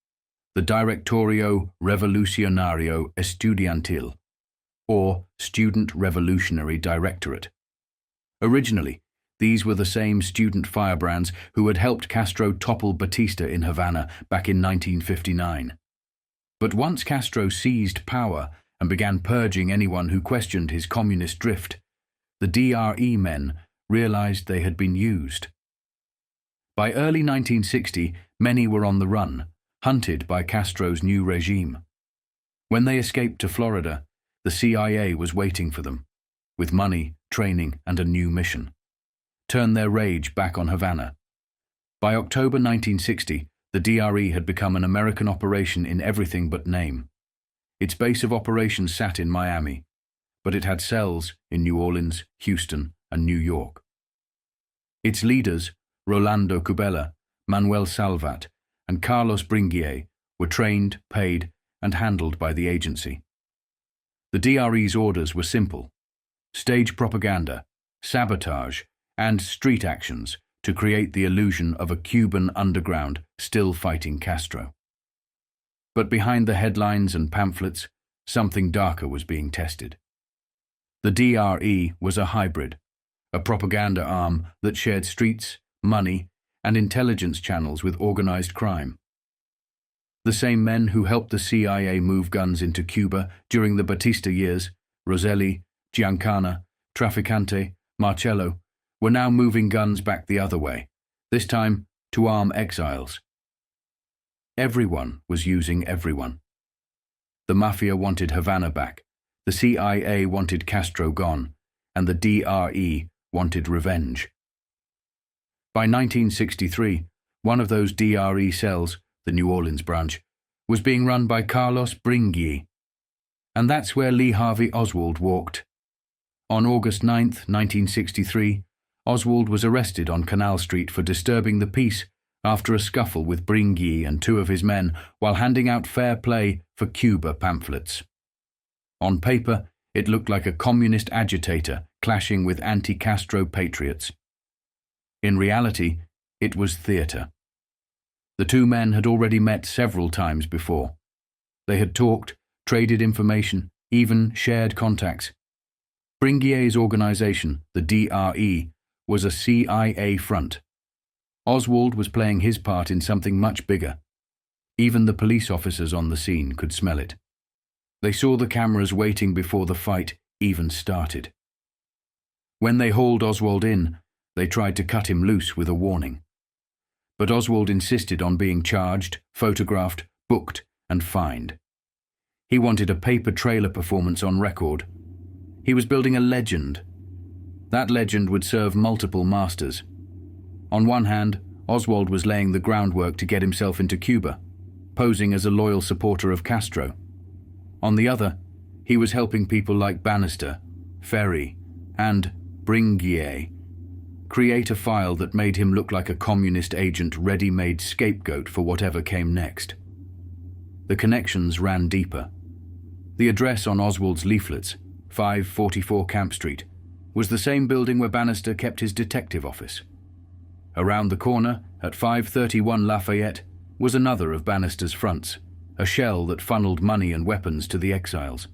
Speaker 2: the Directorio Revolucionario Estudiantil, or Student Revolutionary Directorate. Originally, these were the same student firebrands who had helped Castro topple Batista in Havana back in 1959. But once Castro seized power and began purging anyone who questioned his communist drift, the DRE men realized they had been used. By early 1960, many were on the run, hunted by Castro's new regime. When they escaped to Florida, the CIA was waiting for them, with money, training, and a new mission. Turn their rage back on Havana. By October 1960, the DRE had become an American operation in everything but name. Its base of operations sat in Miami, but it had cells in New Orleans, Houston, and New York. Its leaders, Rolando Cubella, Manuel Salvat, and Carlos Bringuier, were trained, paid, and handled by the agency. The DRE's orders were simple: stage propaganda, sabotage, and street actions to create the illusion of a Cuban underground still fighting Castro. But behind the headlines and pamphlets, something darker was being tested. The DRE was a hybrid, a propaganda arm that shared streets, money, and intelligence channels with organized crime. The same men who helped the CIA move guns into Cuba during the Batista years, Rosselli, Giancana, Trafficante, Marcello, were now moving guns back the other way, this time to arm exiles. Everyone was using everyone. The Mafia wanted Havana back, the CIA wanted Castro gone, and the DRE wanted revenge. By 1963, one of those DRE cells, the New Orleans branch, was being run by Carlos Bringuier. And that's where Lee Harvey Oswald walked. On August 9, 1963, Oswald was arrested on Canal Street for disturbing the peace after a scuffle with Bringuier and two of his men while handing out fair play for Cuba pamphlets. On paper, it looked like a communist agitator clashing with anti-Castro patriots. In reality, it was theatre. The two men had already met several times before. They had talked, traded information, even shared contacts. Bringier's organization, the DRE, was a CIA front. Oswald was playing his part in something much bigger. Even the police officers on the scene could smell it. They saw the cameras waiting before the fight even started. When they hauled Oswald in, they tried to cut him loose with a warning. But Oswald insisted on being charged, photographed, booked, and fined. He wanted a paper trailer performance on record. He was building a legend. That legend would serve multiple masters. On one hand, Oswald was laying the groundwork to get himself into Cuba, posing as a loyal supporter of Castro. On the other, he was helping people like Banister, Ferry, and Bringier create a file that made him look like a communist agent ready-made scapegoat for whatever came next. The connections ran deeper. The address on Oswald's leaflets, 544 Camp Street, was the same building where Banister kept his detective office. Around the corner, at 531 Lafayette, was another of Banister's fronts, a shell that funneled money and weapons to the exiles.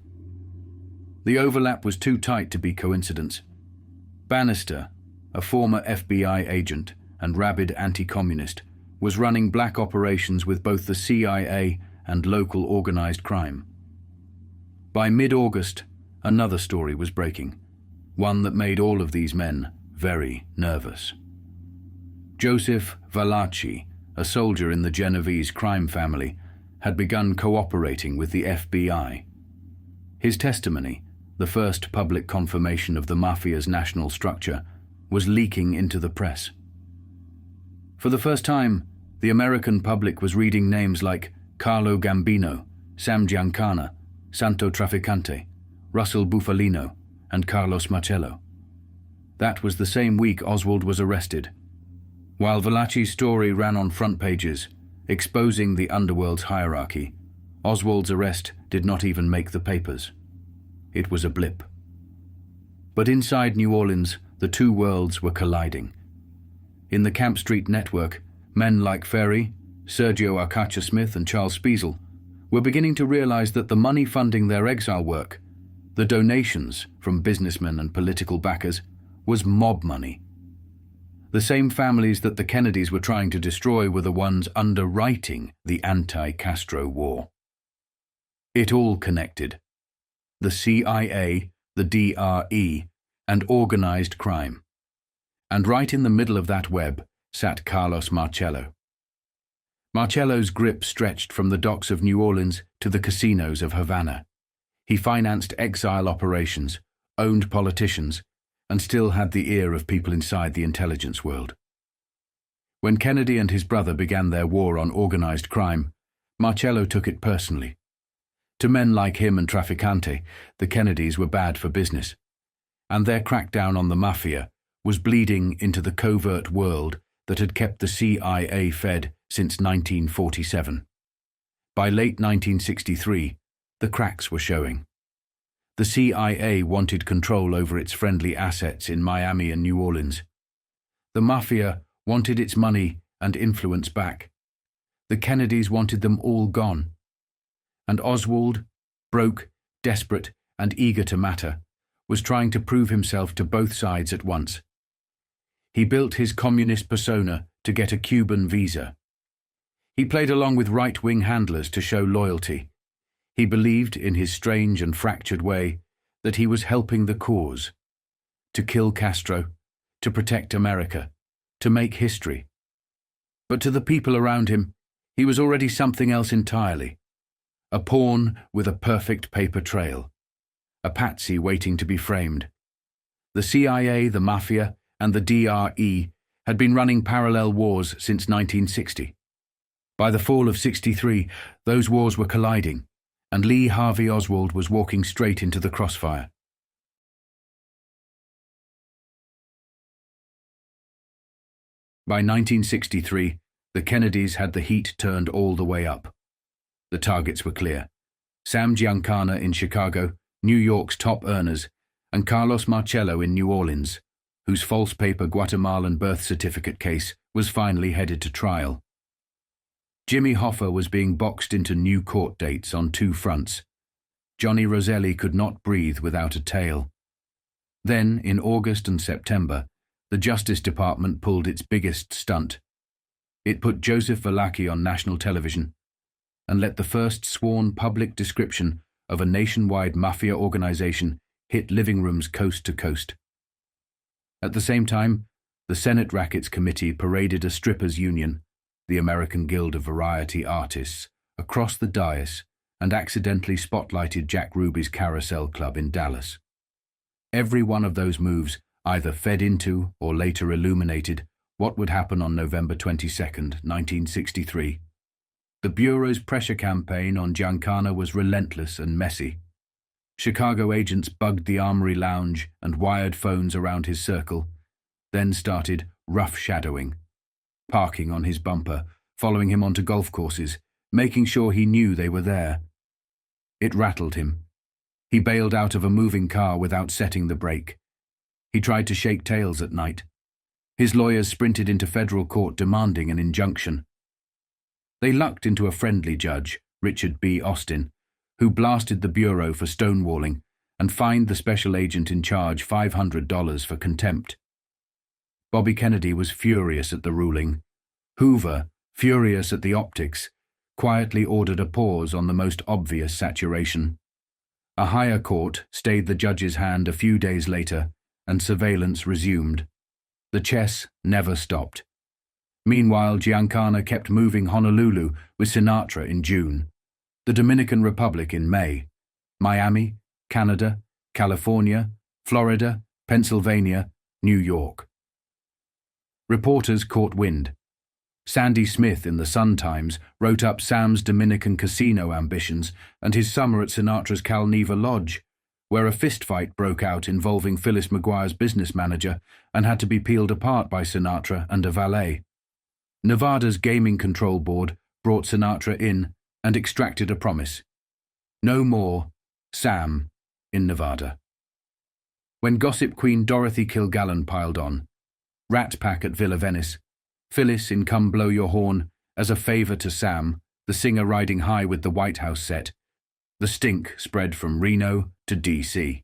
Speaker 2: The overlap was too tight to be coincidence. Banister, a former FBI agent and rabid anti-communist, was running black operations with both the CIA and local organized crime. By mid-August, another story was breaking, one that made all of these men very nervous. Joseph Valachi, a soldier in the Genovese crime family, had begun cooperating with the FBI. His testimony, the first public confirmation of the Mafia's national structure, was leaking into the press. For the first time, the American public was reading names like Carlo Gambino, Sam Giancana, Santo Trafficante, Russell Bufalino, and Carlos Marcello. That was the same week Oswald was arrested. While Valachi's story ran on front pages, exposing the underworld's hierarchy, Oswald's arrest did not even make the papers. It was a blip. But inside New Orleans, the two worlds were colliding. In the Camp Street network, men like Ferry, Sergio Arcacha-Smith, and Charles Spiesel were beginning to realize that the money funding their exile work, the donations from businessmen and political backers, was mob money. The same families that the Kennedys were trying to destroy were the ones underwriting the anti-Castro war. It all connected. The CIA, the DRE, and organized crime. And right in the middle of that web sat Carlos Marcello. Marcello's grip stretched from the docks of New Orleans to the casinos of Havana. He financed exile operations, owned politicians, and still had the ear of people inside the intelligence world. When Kennedy and his brother began their war on organized crime, Marcello took it personally. To men like him and Trafficante, the Kennedys were bad for business, and their crackdown on the Mafia was bleeding into the covert world that had kept the CIA fed since 1947. By late 1963, the cracks were showing. The CIA wanted control over its friendly assets in Miami and New Orleans. The Mafia wanted its money and influence back. The Kennedys wanted them all gone. And Oswald, broke, desperate, and eager to matter, was trying to prove himself to both sides at once. He built his communist persona to get a Cuban visa. He played along with right-wing handlers to show loyalty. He believed, in his strange and fractured way, that he was helping the cause. To kill Castro, to protect America, to make history. But to the people around him, he was already something else entirely. A pawn with a perfect paper trail. A patsy waiting to be framed. The CIA, the Mafia, and the DRE had been running parallel wars since 1960. By the fall of '63, those wars were colliding, and Lee Harvey Oswald was walking straight into the crossfire. By 1963, the Kennedys had the heat turned all the way up. The targets were clear. Sam Giancana in Chicago, New York's top earners, and Carlos Marcello in New Orleans, whose false paper Guatemalan birth certificate case was finally headed to trial. Jimmy Hoffa was being boxed into new court dates on two fronts. Johnny Roselli could not breathe without a tail. Then, in August and September, the Justice Department pulled its biggest stunt. It put Joseph Valacchi on national television and let the first sworn public description of a nationwide mafia organization hit living rooms coast to coast. At the same time, the Senate Rackets Committee paraded a strippers' union, the American Guild of Variety Artists, across the dais and accidentally spotlighted Jack Ruby's Carousel Club in Dallas. Every one of those moves either fed into or later illuminated what would happen on November 22, 1963. The Bureau's pressure campaign on Giancana was relentless and messy. Chicago agents bugged the Armory Lounge and wired phones around his circle, then started rough shadowing, parking on his bumper, following him onto golf courses, making sure he knew they were there. It rattled him. He bailed out of a moving car without setting the brake. He tried to shake tails at night. His lawyers sprinted into federal court demanding an injunction. They lucked into a friendly judge, Richard B. Austin, who blasted the Bureau for stonewalling and fined the special agent in charge $500 for contempt. Bobby Kennedy was furious at the ruling. Hoover, furious at the optics, quietly ordered a pause on the most obvious saturation. A higher court stayed the judge's hand a few days later, and surveillance resumed. The chess never stopped. Meanwhile, Giancana kept moving Honolulu with Sinatra in June, the Dominican Republic in May, Miami, Canada, California, Florida, Pennsylvania, New York. Reporters caught wind. Sandy Smith in the Sun-Times wrote up Sam's Dominican casino ambitions and his summer at Sinatra's Calneva Lodge, where a fistfight broke out involving Phyllis McGuire's business manager and had to be peeled apart by Sinatra and a valet. Nevada's Gaming Control Board brought Sinatra in and extracted a promise. No more Sam in Nevada. When gossip queen Dorothy Kilgallen piled on, Rat Pack at Villa Venice, Phyllis in Come Blow Your Horn, as a favour to Sam, the singer riding high with the White House set, the stink spread from Reno to D.C.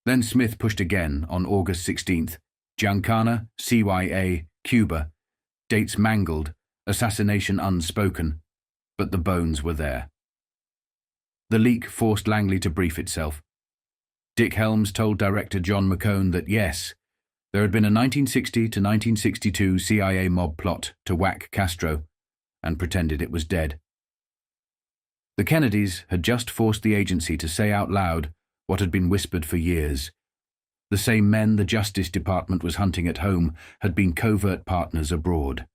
Speaker 2: Then Smith pushed again on August 16th. Giancana, CYA, Cuba, dates mangled, assassination unspoken, but the bones were there. The leak forced Langley to brief itself. Dick Helms told director John McCone that yes, there had been a 1960 to 1962 CIA mob plot to whack Castro, and pretended it was dead. The Kennedys had just forced the agency to say out loud what had been whispered for years. The same men the Justice Department was hunting at home had been covert partners abroad.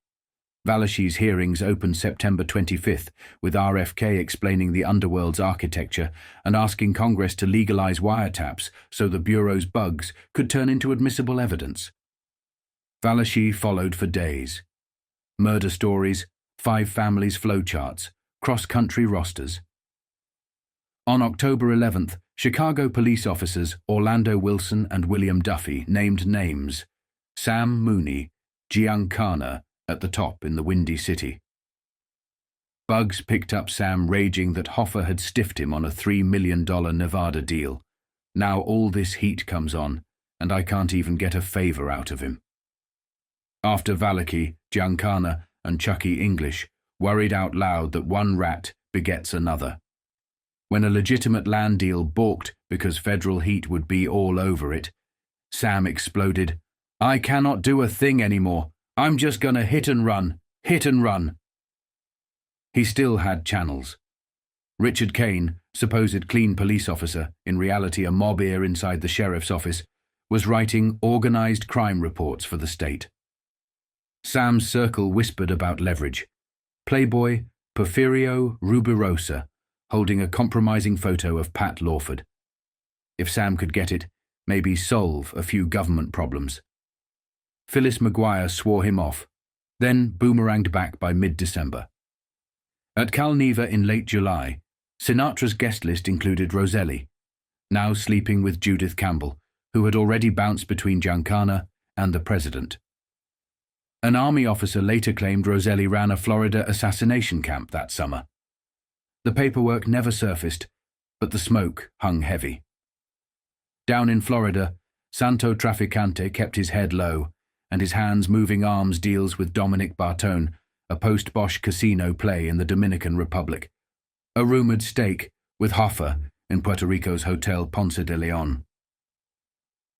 Speaker 2: Valacchi's hearings opened September 25th, with RFK explaining the underworld's architecture and asking Congress to legalize wiretaps so the Bureau's bugs could turn into admissible evidence. Valacchi followed for days. Murder stories, 5 families flowcharts, cross-country rosters. On October 11th, Chicago police officers Orlando Wilson and William Duffy named names: Sam Mooney, Giancana, at the top in the Windy City. Bugs picked up Sam raging that Hoffa had stiffed him on a $3 million Nevada deal. Now all this heat comes on, and I can't even get a favor out of him. After Valacchi, Giancana, and Chucky English worried out loud that one rat begets another. When a legitimate land deal balked because federal heat would be all over it, Sam exploded, "I cannot do a thing anymore. I'm just gonna hit and run, hit and run." He still had channels. Richard Kane, supposed clean police officer, in reality a mob ear inside the sheriff's office, was writing organized crime reports for the state. Sam's circle whispered about leverage. Playboy Porfirio Rubirosa, holding a compromising photo of Pat Lawford. If Sam could get it, maybe solve a few government problems. Phyllis McGuire swore him off, then boomeranged back by mid-December. At Calneva in late July, Sinatra's guest list included Roselli, now sleeping with Judith Campbell, who had already bounced between Giancana and the president. An army officer later claimed Roselli ran a Florida assassination camp that summer. The paperwork never surfaced, but the smoke hung heavy. Down in Florida, Santo Trafficante kept his head low and his hands moving arms deals with Dominic Bartone, a post-Bosch casino play in the Dominican Republic, a rumored stake with Hoffa in Puerto Rico's Hotel Ponce de Leon.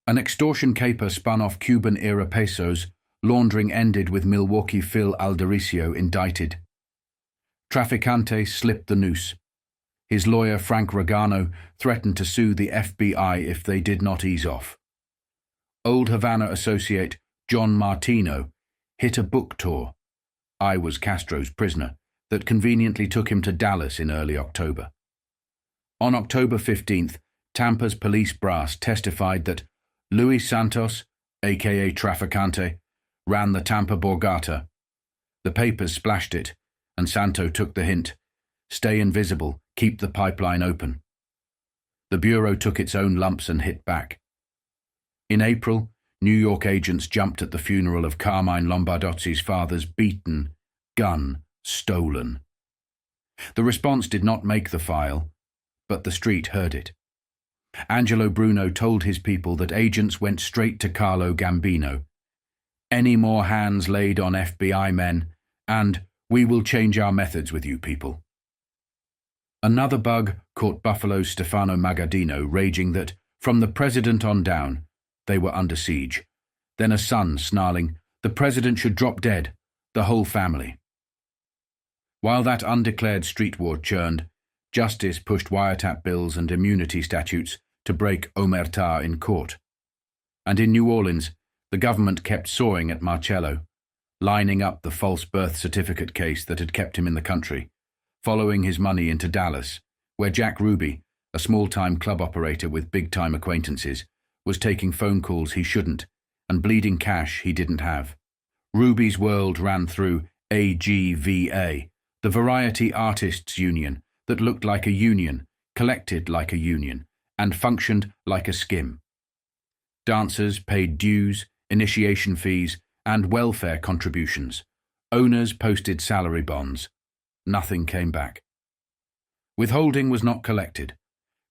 Speaker 2: An extortion caper spun off Cuban-era pesos, laundering ended with Milwaukee Phil Aldericio indicted. Trafficante slipped the noose. His lawyer Frank Regano threatened to sue the FBI if they did not ease off. Old Havana associate John Martino hit a book tour, I Was Castro's Prisoner, that conveniently took him to Dallas in early October. On October 15th, Tampa's police brass testified that Luis Santos, aka Trafficante, ran the Tampa Borgata. The papers splashed it, and Santo took the hint. Stay invisible, keep the pipeline open. The Bureau took its own lumps and hit back. In April, New York agents jumped at the funeral of Carmine Lombardozzi's father's beaten, gun stolen. The response did not make the file, but the street heard it. Angelo Bruno told his people that agents went straight to Carlo Gambino. Any more hands laid on FBI men, and we will change our methods with you people. Another bug caught Buffalo's Stefano Magaddino raging that, from the president on down, they were under siege. Then a son snarling, the president should drop dead, the whole family. While that undeclared street war churned, justice pushed wiretap bills and immunity statutes to break omertà in court. And in New Orleans, the government kept sawing at Marcello, lining up the false birth certificate case that had kept him in the country, following his money into Dallas, where Jack Ruby, a small-time club operator with big-time acquaintances, was taking phone calls he shouldn't and bleeding cash he didn't have. Ruby's world ran through AGVA, the Variety Artists Union that looked like a union, collected like a union, and functioned like a skim. Dancers paid dues, initiation fees, and welfare contributions. Owners posted salary bonds. Nothing came back. Withholding was not collected.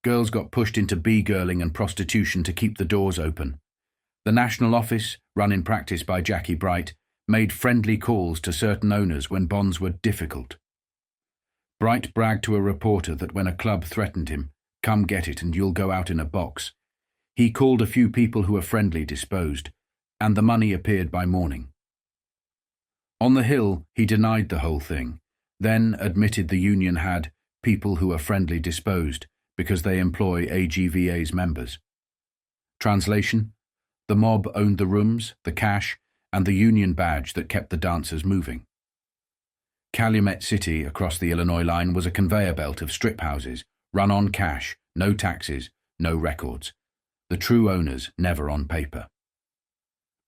Speaker 2: Girls got pushed into bee-girling and prostitution to keep the doors open. The national office, run in practice by Jackie Bright, made friendly calls to certain owners when bonds were difficult. Bright bragged to a reporter that when a club threatened him, "Come get it and you'll go out in a box," he called a few people who were friendly disposed, and the money appeared by morning. On the Hill, he denied the whole thing, then admitted the union had people who are friendly disposed because they employ AGVA's members. Translation: the mob owned the rooms, the cash, and the union badge that kept the dancers moving. Calumet City, across the Illinois line, was a conveyor belt of strip houses, run on cash, no taxes, no records. The true owners never on paper.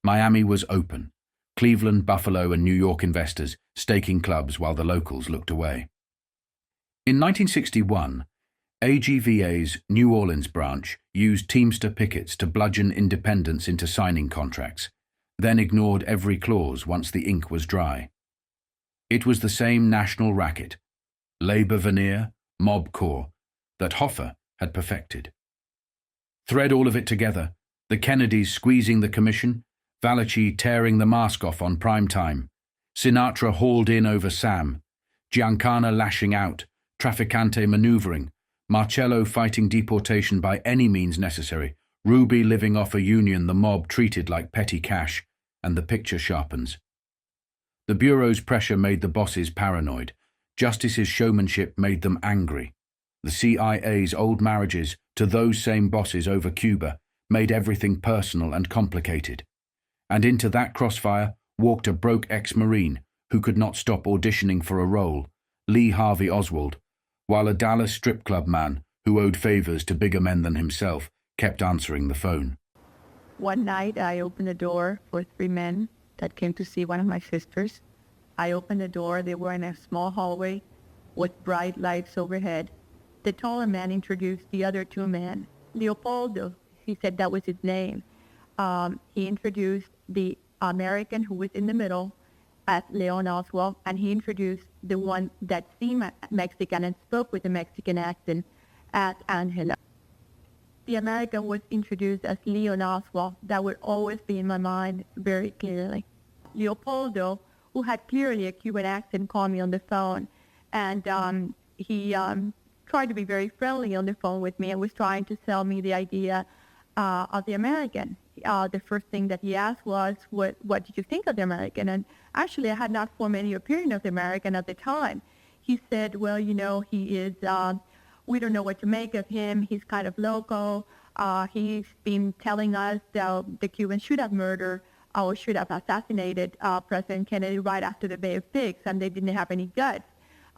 Speaker 2: Miami was open. Cleveland, Buffalo, and New York investors staking clubs while the locals looked away. In 1961, AGVA's New Orleans branch used Teamster pickets to bludgeon independents into signing contracts, then ignored every clause once the ink was dry. It was the same national racket, labor veneer, mob core, that Hoffa had perfected. Thread all of it together, the Kennedys squeezing the commission, Valachi tearing the mask off on prime time, Sinatra hauled in over Sam, Giancana lashing out, Trafficante maneuvering, Marcello fighting deportation by any means necessary, Ruby living off a union the mob treated like petty cash, and the picture sharpens. The Bureau's pressure made the bosses paranoid. Justice's showmanship made them angry. The CIA's old marriages to those same bosses over Cuba made everything personal and complicated. And into that crossfire walked a broke ex-Marine who could not stop auditioning for a role, Lee Harvey Oswald, while a Dallas strip club man who owed favors to bigger men than himself kept answering the phone.
Speaker 3: One night I opened the door for 3 men that came to see one of my sisters. I opened the door. They were in a small hallway with bright lights overhead. The taller man introduced the other 2 men. Leopoldo, He said that was his name. He introduced the American who was in the middle as Leon Oswald, and he introduced the one that seemed Mexican and spoke with a Mexican accent as Angela. The American was introduced as Leon Oswald. That would always be in my mind very clearly. Leopoldo, who had clearly a Cuban accent, called me on the phone, and he tried to be very friendly on the phone with me and was trying to sell me the idea of the American. The first thing that he asked was, what did you think of the American? And actually, I had not formed any opinion of the American at the time. He said, well, you know, he is, we don't know what to make of him. He's kind of loco. He's been telling us that the Cubans should have murdered or should have assassinated President Kennedy right after the Bay of Pigs, and they didn't have any guts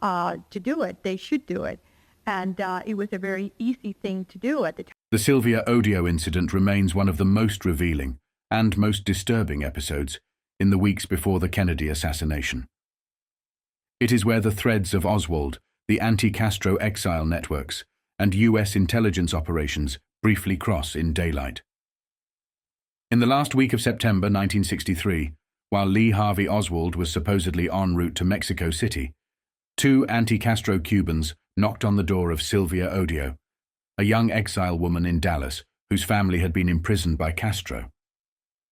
Speaker 3: to do it. They should do it. And it was a very easy thing to do at the time.
Speaker 2: The Sylvia Odio incident remains one of the most revealing and most disturbing episodes in the weeks before the Kennedy assassination. It is where the threads of Oswald, the anti-Castro exile networks, and U.S. intelligence operations briefly cross in daylight. In the last week of September 1963, while Lee Harvey Oswald was supposedly en route to Mexico City, two anti-Castro Cubans knocked on the door of Sylvia Odio, a young exile woman in Dallas whose family had been imprisoned by Castro.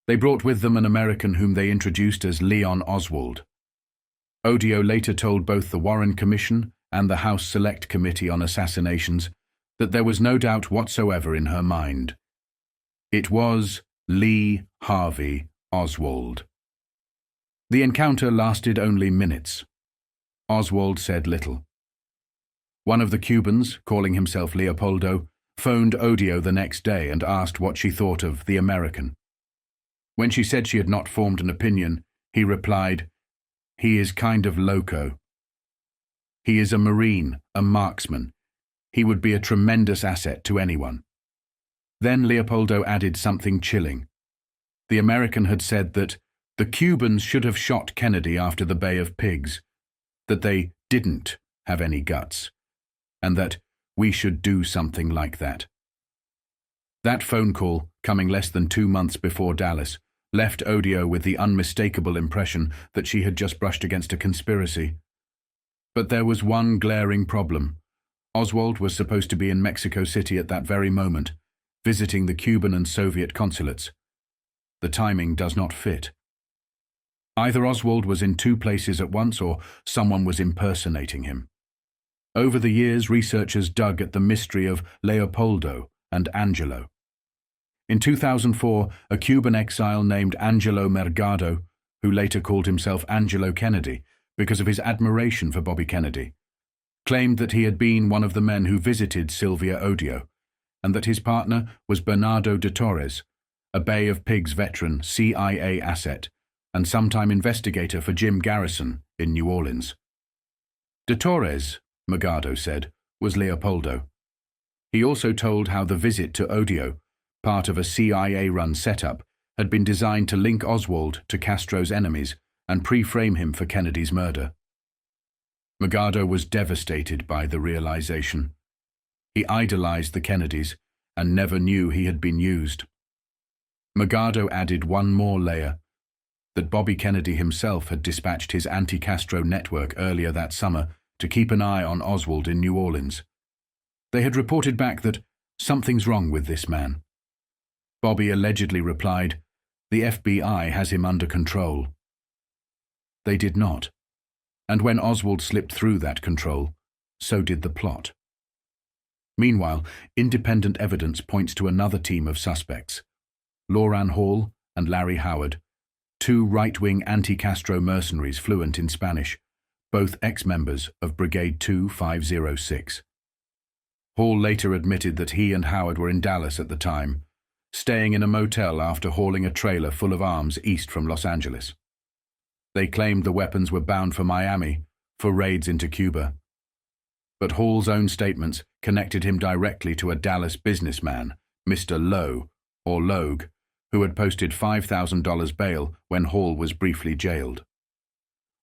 Speaker 2: They brought with them an American whom they introduced as Leon Oswald. Odio later told both the Warren Commission and the House Select Committee on Assassinations that there was no doubt whatsoever in her mind. It was Lee Harvey Oswald. The encounter lasted only minutes. Oswald said little. One of the Cubans, calling himself Leopoldo, phoned Odio the next day and asked what she thought of the American. When she said she had not formed an opinion, he replied, "He is kind of loco. He is a Marine, a marksman. He would be a tremendous asset to anyone." Then Leopoldo added something chilling. The American had said that the Cubans should have shot Kennedy after the Bay of Pigs, that they didn't have any guts, and that we should do something like that. That phone call, coming less than 2 months before Dallas, left Odio with the unmistakable impression that she had just brushed against a conspiracy. But there was one glaring problem. Oswald was supposed to be in Mexico City at that very moment, visiting the Cuban and Soviet consulates. The timing does not fit. Either Oswald was in 2 places at once or someone was impersonating him. Over the years, researchers dug at the mystery of Leopoldo and Angelo. In 2004, a Cuban exile named Angelo Mercado, who later called himself Angelo Kennedy because of his admiration for Bobby Kennedy, claimed that he had been one of the men who visited Sylvia Odio, and that his partner was Bernardo de Torres, a Bay of Pigs veteran, CIA asset, and sometime investigator for Jim Garrison in New Orleans. De Torres, Mercado said, was Leopoldo. He also told how the visit to Odio, part of a CIA-run setup, had been designed to link Oswald to Castro's enemies and pre-frame him for Kennedy's murder. Mercado was devastated by the realization. He idolized the Kennedys and never knew he had been used. Mercado added one more layer, that Bobby Kennedy himself had dispatched his anti-Castro network earlier that summer to keep an eye on Oswald in New Orleans. They had reported back that something's wrong with this man. Bobby allegedly replied, "The FBI has him under control." They did not, and when Oswald slipped through that control, so did the plot. Meanwhile, independent evidence points to another team of suspects, Loran Hall and Larry Howard, 2 right-wing anti-Castro mercenaries fluent in Spanish, both ex-members of Brigade 2506. Hall later admitted that he and Howard were in Dallas at the time, staying in a motel after hauling a trailer full of arms east from Los Angeles. They claimed the weapons were bound for Miami, for raids into Cuba. But Hall's own statements connected him directly to a Dallas businessman, Mr. Lowe, or Logue, who had posted $5,000 bail when Hall was briefly jailed.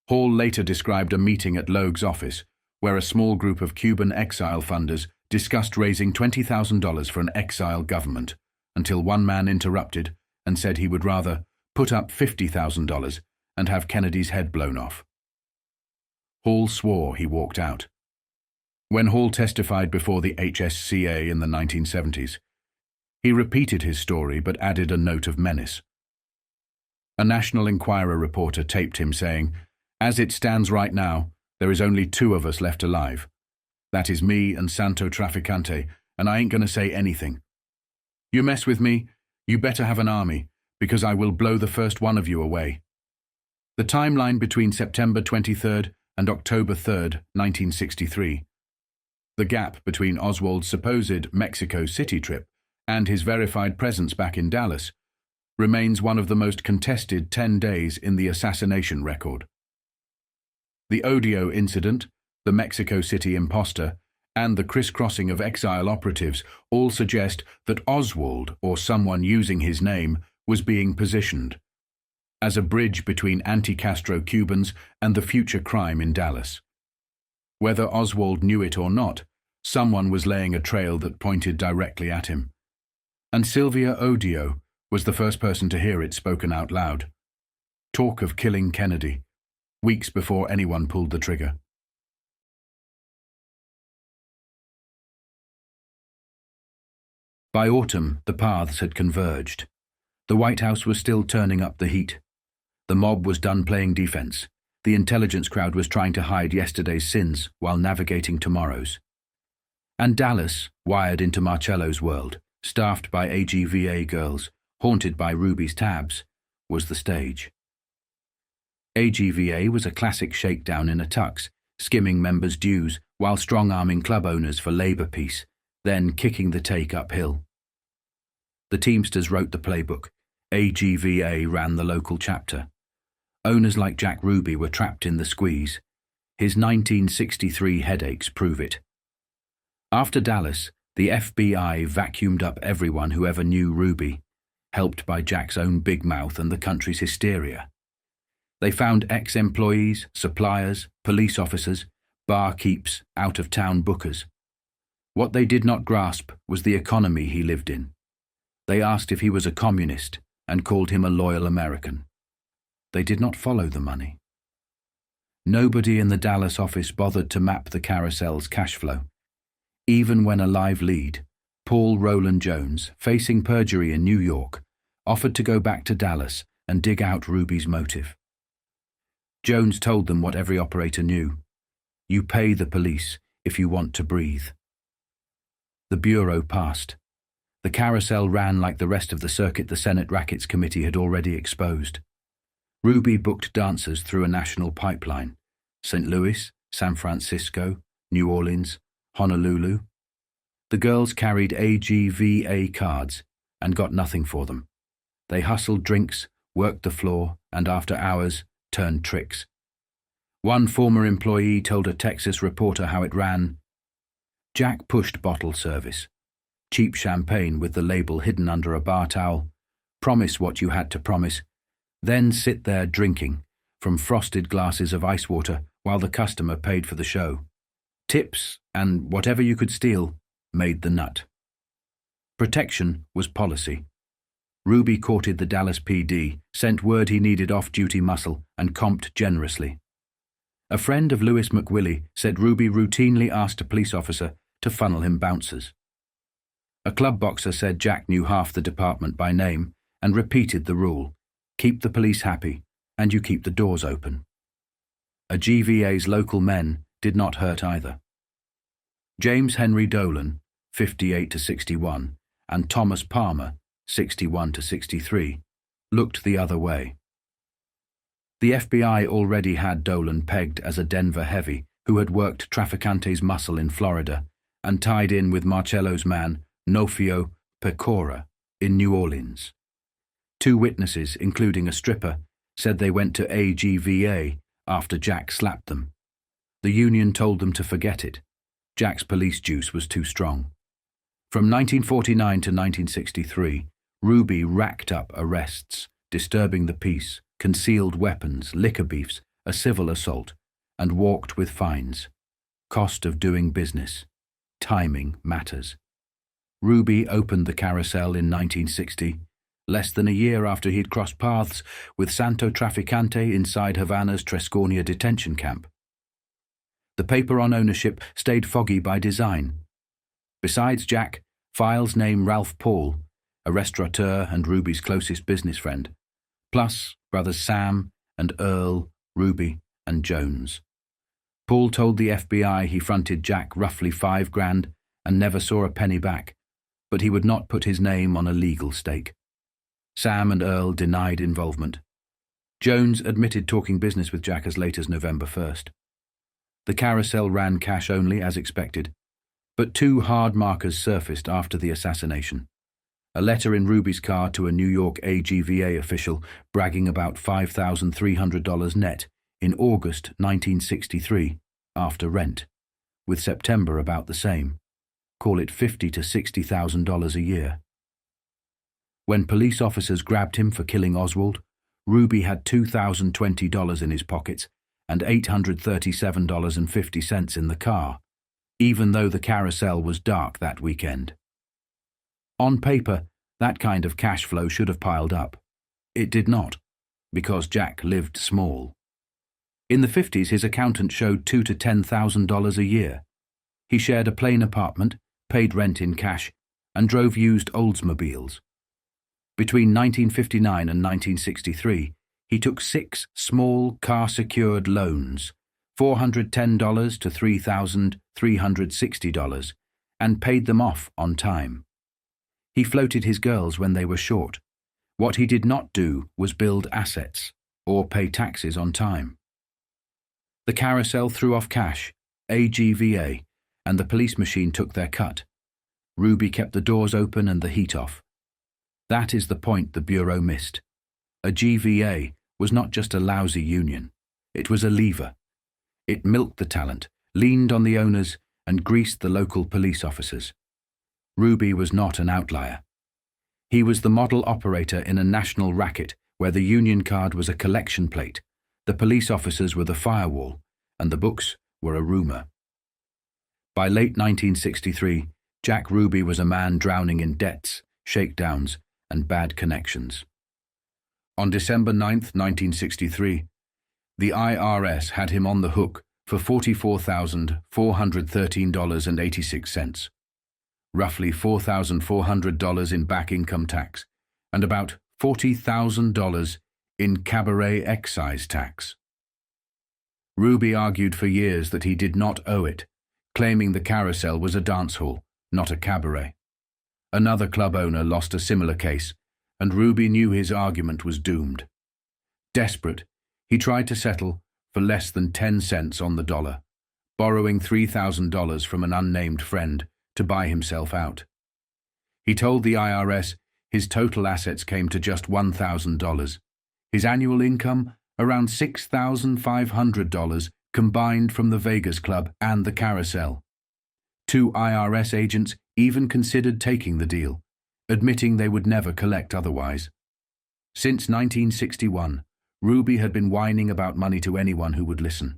Speaker 2: Hall later described a meeting at Logue's office, where a small group of Cuban exile funders discussed raising $20,000 for an exile government, until one man interrupted and said he would rather put up $50,000 and have Kennedy's head blown off. Hall swore he walked out. When Hall testified before the HSCA in the 1970s, he repeated his story but added a note of menace. A National Enquirer reporter taped him saying, "As it stands right now, there is only 2 of us left alive. That is me and Santo Trafficante, and I ain't gonna say anything. You mess with me, you better have an army, because I will blow the first one of you away." The timeline between September 23rd and October 3rd, 1963, the gap between Oswald's supposed Mexico City trip and his verified presence back in Dallas, remains one of the most contested 10 days in the assassination record. The Odio incident, the Mexico City imposter, and the crisscrossing of exile operatives all suggest that Oswald, or someone using his name, was being positioned as a bridge between anti-Castro Cubans and the future crime in Dallas. Whether Oswald knew it or not, someone was laying a trail that pointed directly at him. And Sylvia Odio was the first person to hear it spoken out loud. Talk of killing Kennedy, weeks before anyone pulled the trigger. By autumn, the paths had converged. The White House was still turning up the heat. The mob was done playing defense. The intelligence crowd was trying to hide yesterday's sins while navigating tomorrow's. And Dallas, wired into Marcello's world, staffed by AGVA girls, haunted by Ruby's tabs, was the stage. AGVA was a classic shakedown in a tux, skimming members' dues while strong-arming club owners for labour peace, then kicking the take uphill. The Teamsters wrote the playbook. AGVA ran the local chapter. Owners like Jack Ruby were trapped in the squeeze. His 1963 headaches prove it. After Dallas, the FBI vacuumed up everyone who ever knew Ruby, helped by Jack's own big mouth and the country's hysteria. They found ex-employees, suppliers, police officers, barkeeps, out-of-town bookers. What they did not grasp was the economy he lived in. They asked if he was a communist and called him a loyal American. They did not follow the money. Nobody in the Dallas office bothered to map the carousel's cash flow. Even when a live lead, Paul Roland Jones, facing perjury in New York, offered to go back to Dallas and dig out Ruby's motive. Jones told them what every operator knew. You pay the police if you want to breathe. The Bureau passed. The carousel ran like the rest of the circuit the Senate Rackets Committee had already exposed. Ruby booked dancers through a national pipeline: St. Louis, San Francisco, New Orleans, Honolulu. The girls carried AGVA cards and got nothing for them. They hustled drinks, worked the floor, and after hours, turned tricks. One former employee told a Texas reporter how it ran. Jack pushed bottle service. Cheap champagne with the label hidden under a bar towel. Promise what you had to promise. Then sit there drinking from frosted glasses of ice water while the customer paid for the show. Tips, and whatever you could steal, made the nut. Protection was policy. Ruby courted the Dallas PD, sent word he needed off-duty muscle, and comped generously. A friend of Louis McWillie said Ruby routinely asked a police officer to funnel him bouncers. A club boxer said Jack knew half the department by name and repeated the rule: keep the police happy, and you keep the doors open. A GVA's local men did not hurt either. James Henry Dolan, 58 to 61, and Thomas Palmer, 61 to 63, looked the other way. The FBI already had Dolan pegged as a Denver heavy who had worked Trafficante's muscle in Florida and tied in with Marcello's man, Nofio Pecora, in New Orleans. 2 witnesses, including a stripper, said they went to AGVA after Jack slapped them. The union told them to forget it. Jack's police juice was too strong. From 1949 to 1963, Ruby racked up arrests, disturbing the peace, concealed weapons, liquor beefs, a civil assault, and walked with fines. Cost of doing business. Timing matters. Ruby opened the carousel in 1960, less than a year after he'd crossed paths with Santo Trafficante inside Havana's Trescornia detention camp. The paper on ownership stayed foggy by design. Besides Jack, files name Ralph Paul, a restaurateur and Ruby's closest business friend, plus brothers Sam and Earl, Ruby and Jones. Paul told the FBI he fronted Jack roughly $5,000 and never saw a penny back, but he would not put his name on a legal stake. Sam and Earl denied involvement. Jones admitted talking business with Jack as late as November 1st. The carousel ran cash only as expected, but two hard markers surfaced after the assassination. A letter in Ruby's car to a New York AGVA official bragging about $5,300 net in August 1963 after rent, with September about the same. Call it $50,000 to $60,000 a year. When police officers grabbed him for killing Oswald, Ruby had $2,020 in his pockets and $837.50 in the car, even though the carousel was dark that weekend. On paper, that kind of cash flow should have piled up. It did not, because Jack lived small. In the 50s, his accountant showed $2,000 to $10,000 a year. He shared a plain apartment, paid rent in cash, and drove used Oldsmobiles. Between 1959 and 1963, he took 6 small car-secured loans, $410 to $3,360, and paid them off on time. He floated his girls when they were short. What he did not do was build assets or pay taxes on time. The carousel threw off cash, AGVA, and the police machine took their cut. Ruby kept the doors open and the heat off. That is the point the Bureau missed. A GVA was not just a lousy union. It was a lever. It milked the talent, leaned on the owners, and greased the local police officers. Ruby was not an outlier. He was the model operator in a national racket where the union card was a collection plate, the police officers were the firewall, and the books were a rumor. By late 1963, Jack Ruby was a man drowning in debts, shakedowns, and bad connections. On December 9, 1963, the IRS had him on the hook for $44,413.86, roughly $4,400 in back income tax, and about $40,000 in cabaret excise tax. Ruby argued for years that he did not owe it, claiming the carousel was a dance hall, not a cabaret. Another club owner lost a similar case, and Ruby knew his argument was doomed. Desperate, he tried to settle for less than 10 cents on the dollar, borrowing $3,000 from an unnamed friend to buy himself out. He told the IRS his total assets came to just $1,000, his annual income around $6,500 combined from the Vegas Club and the carousel. 2 IRS agents even considered taking the deal, admitting they would never collect otherwise. Since 1961, Ruby had been whining about money to anyone who would listen.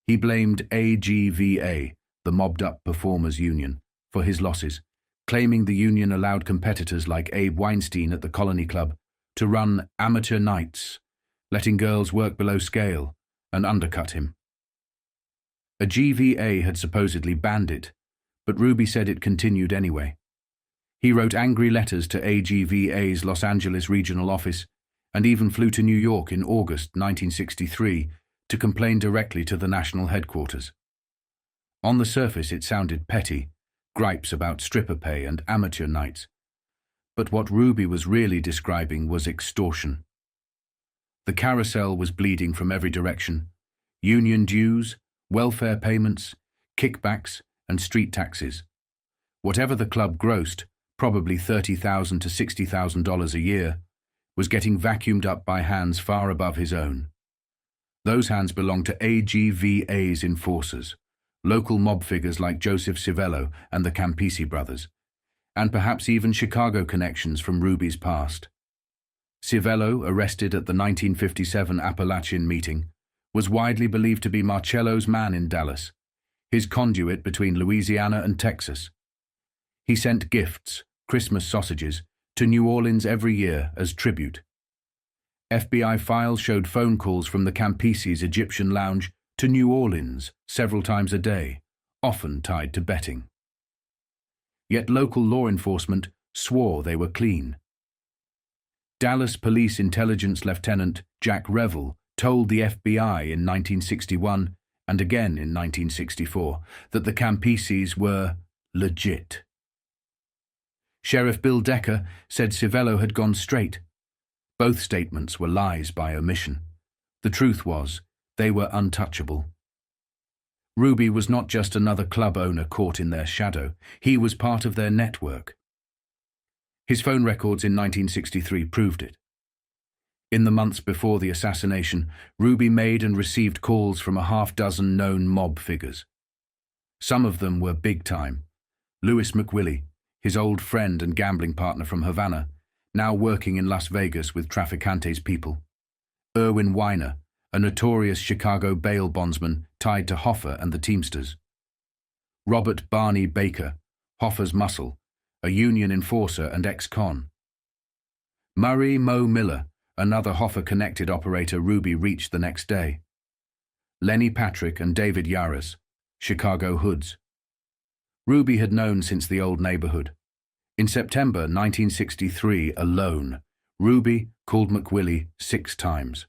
Speaker 2: He blamed AGVA, the mobbed-up performers union, for his losses, claiming the union allowed competitors like Abe Weinstein at the Colony Club to run amateur nights, letting girls work below scale, and undercut him. A GVA had supposedly banned it, but Ruby said it continued anyway. He wrote angry letters to AGVA's Los Angeles regional office and even flew to New York in August 1963 to complain directly to the national headquarters. On the surface it sounded petty, gripes about stripper pay and amateur nights, but what Ruby was really describing was extortion. The carousel was bleeding from every direction: union dues, welfare payments, kickbacks, and street taxes. Whatever the club grossed, probably $30,000 to $60,000 a year, was getting vacuumed up by hands far above his own. Those hands belonged to AGVA's enforcers, local mob figures like Joseph Civello and the Campisi brothers, and perhaps even Chicago connections from Ruby's past. Civello, arrested at the 1957 Appalachian meeting, was widely believed to be Marcello's man in Dallas, his conduit between Louisiana and Texas. He sent gifts, Christmas sausages, to New Orleans every year as tribute. FBI files showed phone calls from the Campese's Egyptian lounge to New Orleans several times a day, often tied to betting. Yet local law enforcement swore they were clean. Dallas Police Intelligence Lieutenant Jack Revel told the FBI in 1961 and again in 1964 that the Campese's were legit. Sheriff Bill Decker said Civello had gone straight. Both statements were lies by omission. The truth was, they were untouchable. Ruby was not just another club owner caught in their shadow. He was part of their network. His phone records in 1963 proved it. In the months before the assassination, Ruby made and received calls from a half-dozen known mob figures. Some of them were big-time. Louis McWillie, his old friend and gambling partner from Havana, now working in Las Vegas with Trafficante's people. Irwin Weiner, a notorious Chicago bail bondsman tied to Hoffa and the Teamsters. Robert Barney Baker, Hoffa's muscle, a union enforcer and ex-con. Murray Mo Miller, another Hoffa-connected operator Ruby reached the next day. Lenny Patrick and David Yaris, Chicago hoods. Ruby had known since the old neighborhood. In September 1963 alone, Ruby called McWillie 6 times.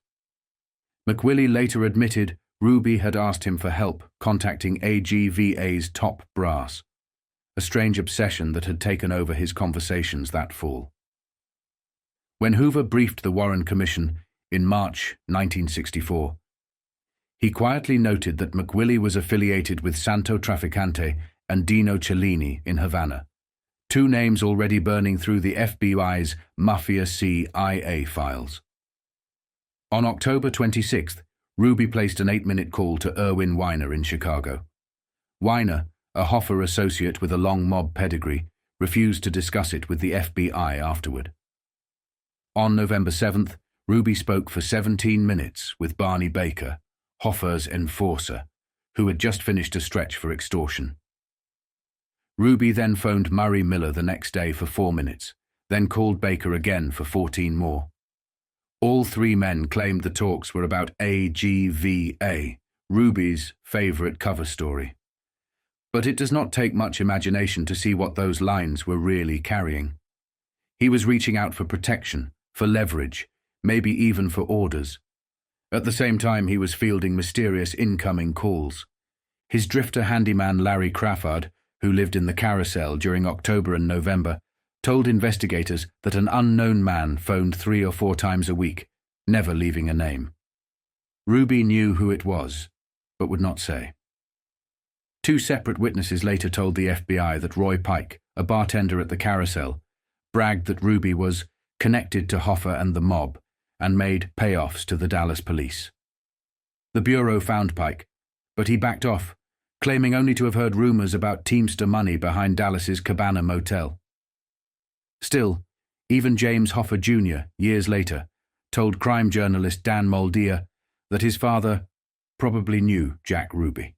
Speaker 2: McWillie later admitted Ruby had asked him for help contacting AGVA's top brass, a strange obsession that had taken over his conversations that fall. When Hoover briefed the Warren Commission in March 1964, he quietly noted that McWillie was affiliated with Santo Trafficante and Dino Cellini in Havana, 2 names already burning through the FBI's Mafia CIA files. On October 26th, Ruby placed an 8-minute call to Irwin Weiner in Chicago. Weiner, a Hoffa associate with a long mob pedigree, refused to discuss it with the FBI afterward. On November 7th, Ruby spoke for 17 minutes with Barney Baker, Hoffa's enforcer, who had just finished a stretch for extortion. Ruby then phoned Murray Miller the next day for 4 minutes, then called Baker again for 14 more. All 3 men claimed the talks were about AGVA, Ruby's favorite cover story. But it does not take much imagination to see what those lines were really carrying. He was reaching out for protection, for leverage, maybe even for orders. At the same time, he was fielding mysterious incoming calls. His drifter handyman Larry Crawford, who lived in the Carousel during October and November, told investigators that an unknown man phoned 3 or 4 times a week, never leaving a name. Ruby knew who it was, but would not say. 2 separate witnesses later told the FBI that Roy Pike, a bartender at the Carousel, bragged that Ruby was connected to Hoffa and the mob and made payoffs to the Dallas police. The Bureau found Pike, but he backed off, claiming only to have heard rumors about Teamster money behind Dallas's Cabana Motel. Still, even James Hoffa Jr., years later, told crime journalist Dan Moldia that his father probably knew Jack Ruby.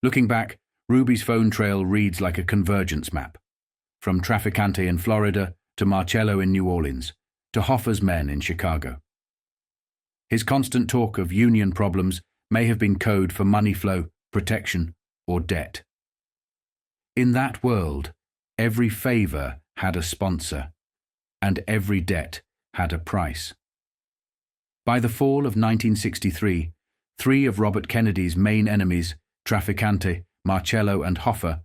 Speaker 2: Looking back, Ruby's phone trail reads like a convergence map, from Trafficante in Florida to Marcello in New Orleans, to Hoffa's men in Chicago. His constant talk of union problems may have been code for money flow, protection, or debt. In that world, every favor had a sponsor, and every debt had a price. By the fall of 1963, 3 of Robert Kennedy's main enemies, Trafficante, Marcello, and Hoffa,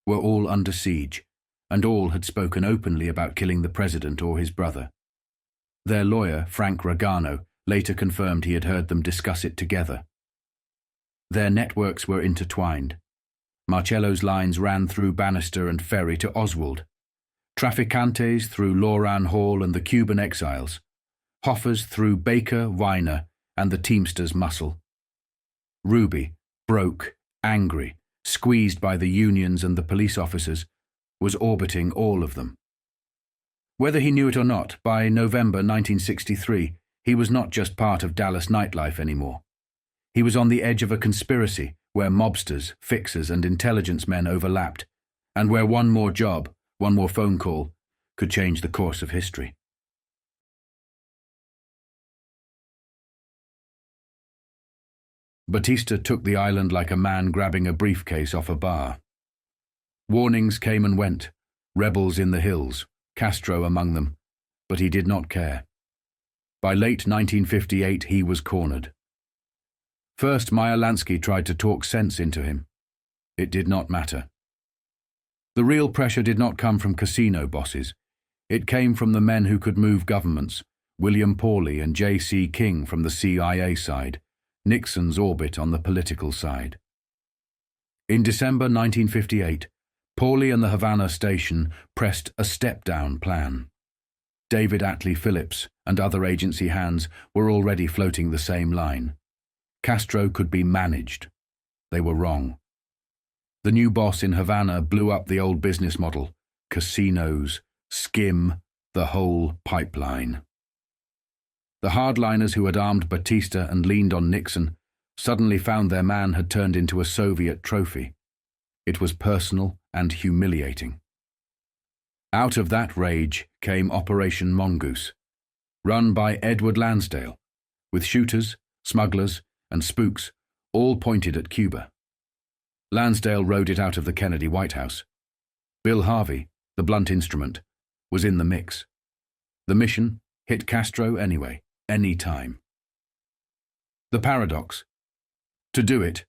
Speaker 2: were all under siege, and all had spoken openly about killing the president or his brother. Their lawyer, Frank Ragano, later confirmed he had heard them discuss it together. Their networks were intertwined. Marcello's lines ran through Banister and Ferry to Oswald, Trafficante's through Loran Hall and the Cuban exiles, Hoffa's through Baker, Weiner, and the Teamsters' muscle. Ruby, broke, angry, squeezed by the unions and the police officers, was orbiting all of them. Whether he knew it or not, by November 1963, he was not just part of Dallas nightlife anymore. He was on the edge of a conspiracy where mobsters, fixers, and intelligence men overlapped, and where one more job, one more phone call, could change the course of history. Batista took the island like a man grabbing a briefcase off a bar. Warnings came and went, rebels in the hills, Castro among them, but he did not care. By late 1958, he was cornered. First, Meyer Lansky tried to talk sense into him. It did not matter. The real pressure did not come from casino bosses. It came from the men who could move governments, William Pawley and J.C. King from the CIA side, Nixon's orbit on the political side. In December 1958, Pawley and the Havana station pressed a step-down plan. David Atlee Phillips and other agency hands were already floating the same line. Castro could be managed. They were wrong. The new boss in Havana blew up the old business model, casinos, skim, the whole pipeline. The hardliners who had armed Batista and leaned on Nixon suddenly found their man had turned into a Soviet trophy. It was personal and humiliating. Out of that rage came Operation Mongoose, run by Edward Lansdale, with shooters, smugglers, and spooks all pointed at Cuba. Lansdale rode it out of the Kennedy White House. Bill Harvey, the blunt instrument, was in the mix. The mission hit Castro anyway, any time. The paradox. To do it,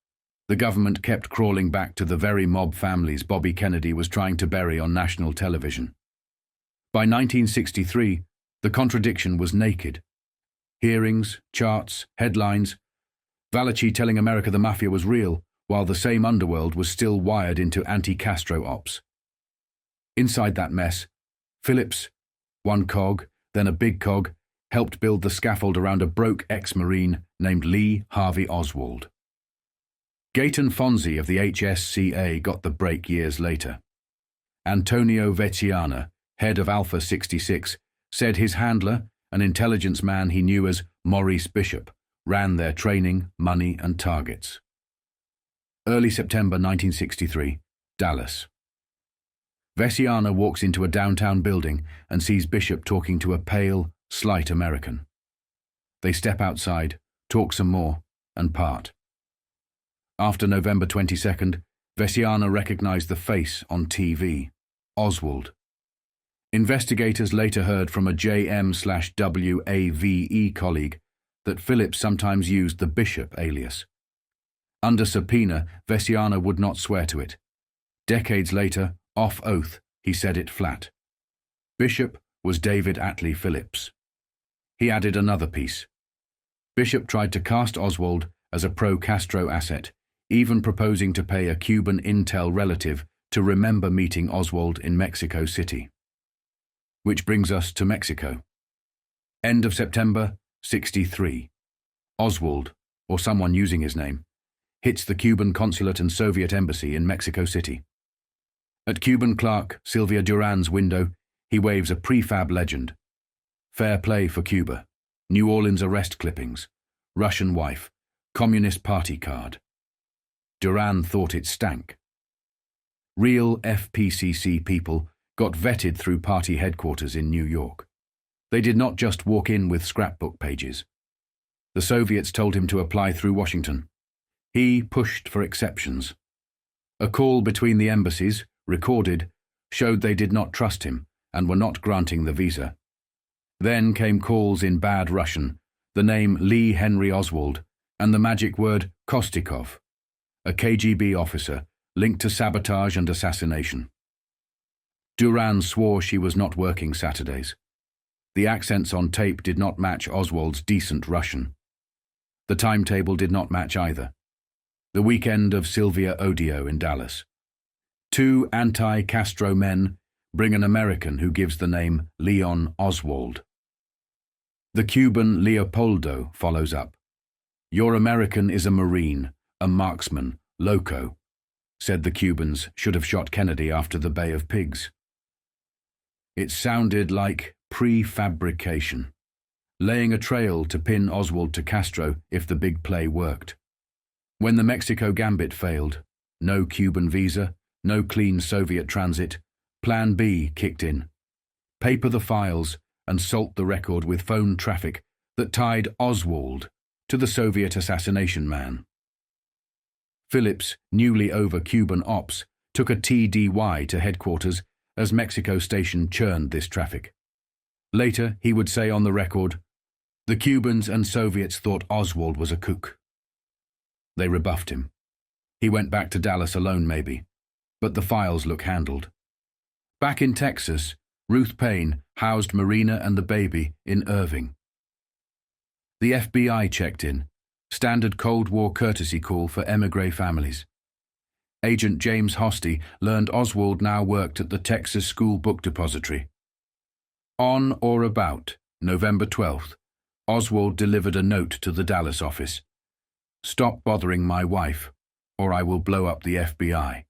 Speaker 2: the government kept crawling back to the very mob families Bobby Kennedy was trying to bury on national television. By 1963, the contradiction was naked. Hearings, charts, headlines, Valachi telling America the Mafia was real, while the same underworld was still wired into anti-Castro ops. Inside that mess, Phillips, one cog, then a big cog, helped build the scaffold around a broke ex-Marine named Lee Harvey Oswald. Gaetan Fonzi of the HSCA got the break years later. Antonio Veciana, head of Alpha 66, said his handler, an intelligence man he knew as Maurice Bishop, ran their training, money and targets. Early September 1963, Dallas. Veciana walks into a downtown building and sees Bishop talking to a pale, slight American. They step outside, talk some more, and part. After November 22nd, Veciana recognized the face on TV, Oswald. Investigators later heard from a JM/WAVE colleague that Phillips sometimes used the Bishop alias. Under subpoena, Veciana would not swear to it. Decades later, off oath, he said it flat. Bishop was David Atlee Phillips. He added another piece. Bishop tried to cast Oswald as a pro-Castro asset, even proposing to pay a Cuban intel relative to remember meeting Oswald in Mexico City. Which brings us to Mexico. End of September, 63. Oswald, or someone using his name, hits the Cuban consulate and Soviet embassy in Mexico City. At Cuban clerk Sylvia Duran's window, he waves a prefab legend. Fair play for Cuba. New Orleans arrest clippings. Russian wife. Communist Party card. Duran thought it stank. Real FPCC people got vetted through party headquarters in New York. They did not just walk in with scrapbook pages. The Soviets told him to apply through Washington. He pushed for exceptions. A call between the embassies, recorded, showed they did not trust him and were not granting the visa. Then came calls in bad Russian, the name Lee Henry Oswald, and the magic word Kostikov, a KGB officer linked to sabotage and assassination. Duran swore she was not working Saturdays. The accents on tape did not match Oswald's decent Russian. The timetable did not match either. The weekend of Sylvia Odio in Dallas. 2 anti-Castro men bring an American who gives the name Leon Oswald. The Cuban Leopoldo follows up. Your American is a Marine, a marksman, loco, said the Cubans should have shot Kennedy after the Bay of Pigs. It sounded like prefabrication, laying a trail to pin Oswald to Castro if the big play worked. When the Mexico gambit failed, no Cuban visa, No clean Soviet transit. Plan B kicked in. Paper the files and salt the record with phone traffic that tied Oswald to the Soviet assassination man. Phillips, newly over Cuban ops, took a TDY to headquarters as Mexico Station churned this traffic. Later, he would say on the record, "The Cubans and Soviets thought Oswald was a kook." They rebuffed him. He went back to Dallas alone maybe, but the files look handled. Back in Texas, Ruth Payne housed Marina and the baby in Irving. The FBI checked in, standard Cold War courtesy call for émigré families. Agent James Hosty learned Oswald now worked at the Texas School Book Depository. On or about November 12th, Oswald delivered a note to the Dallas office. "Stop bothering my wife, or I will blow up the FBI."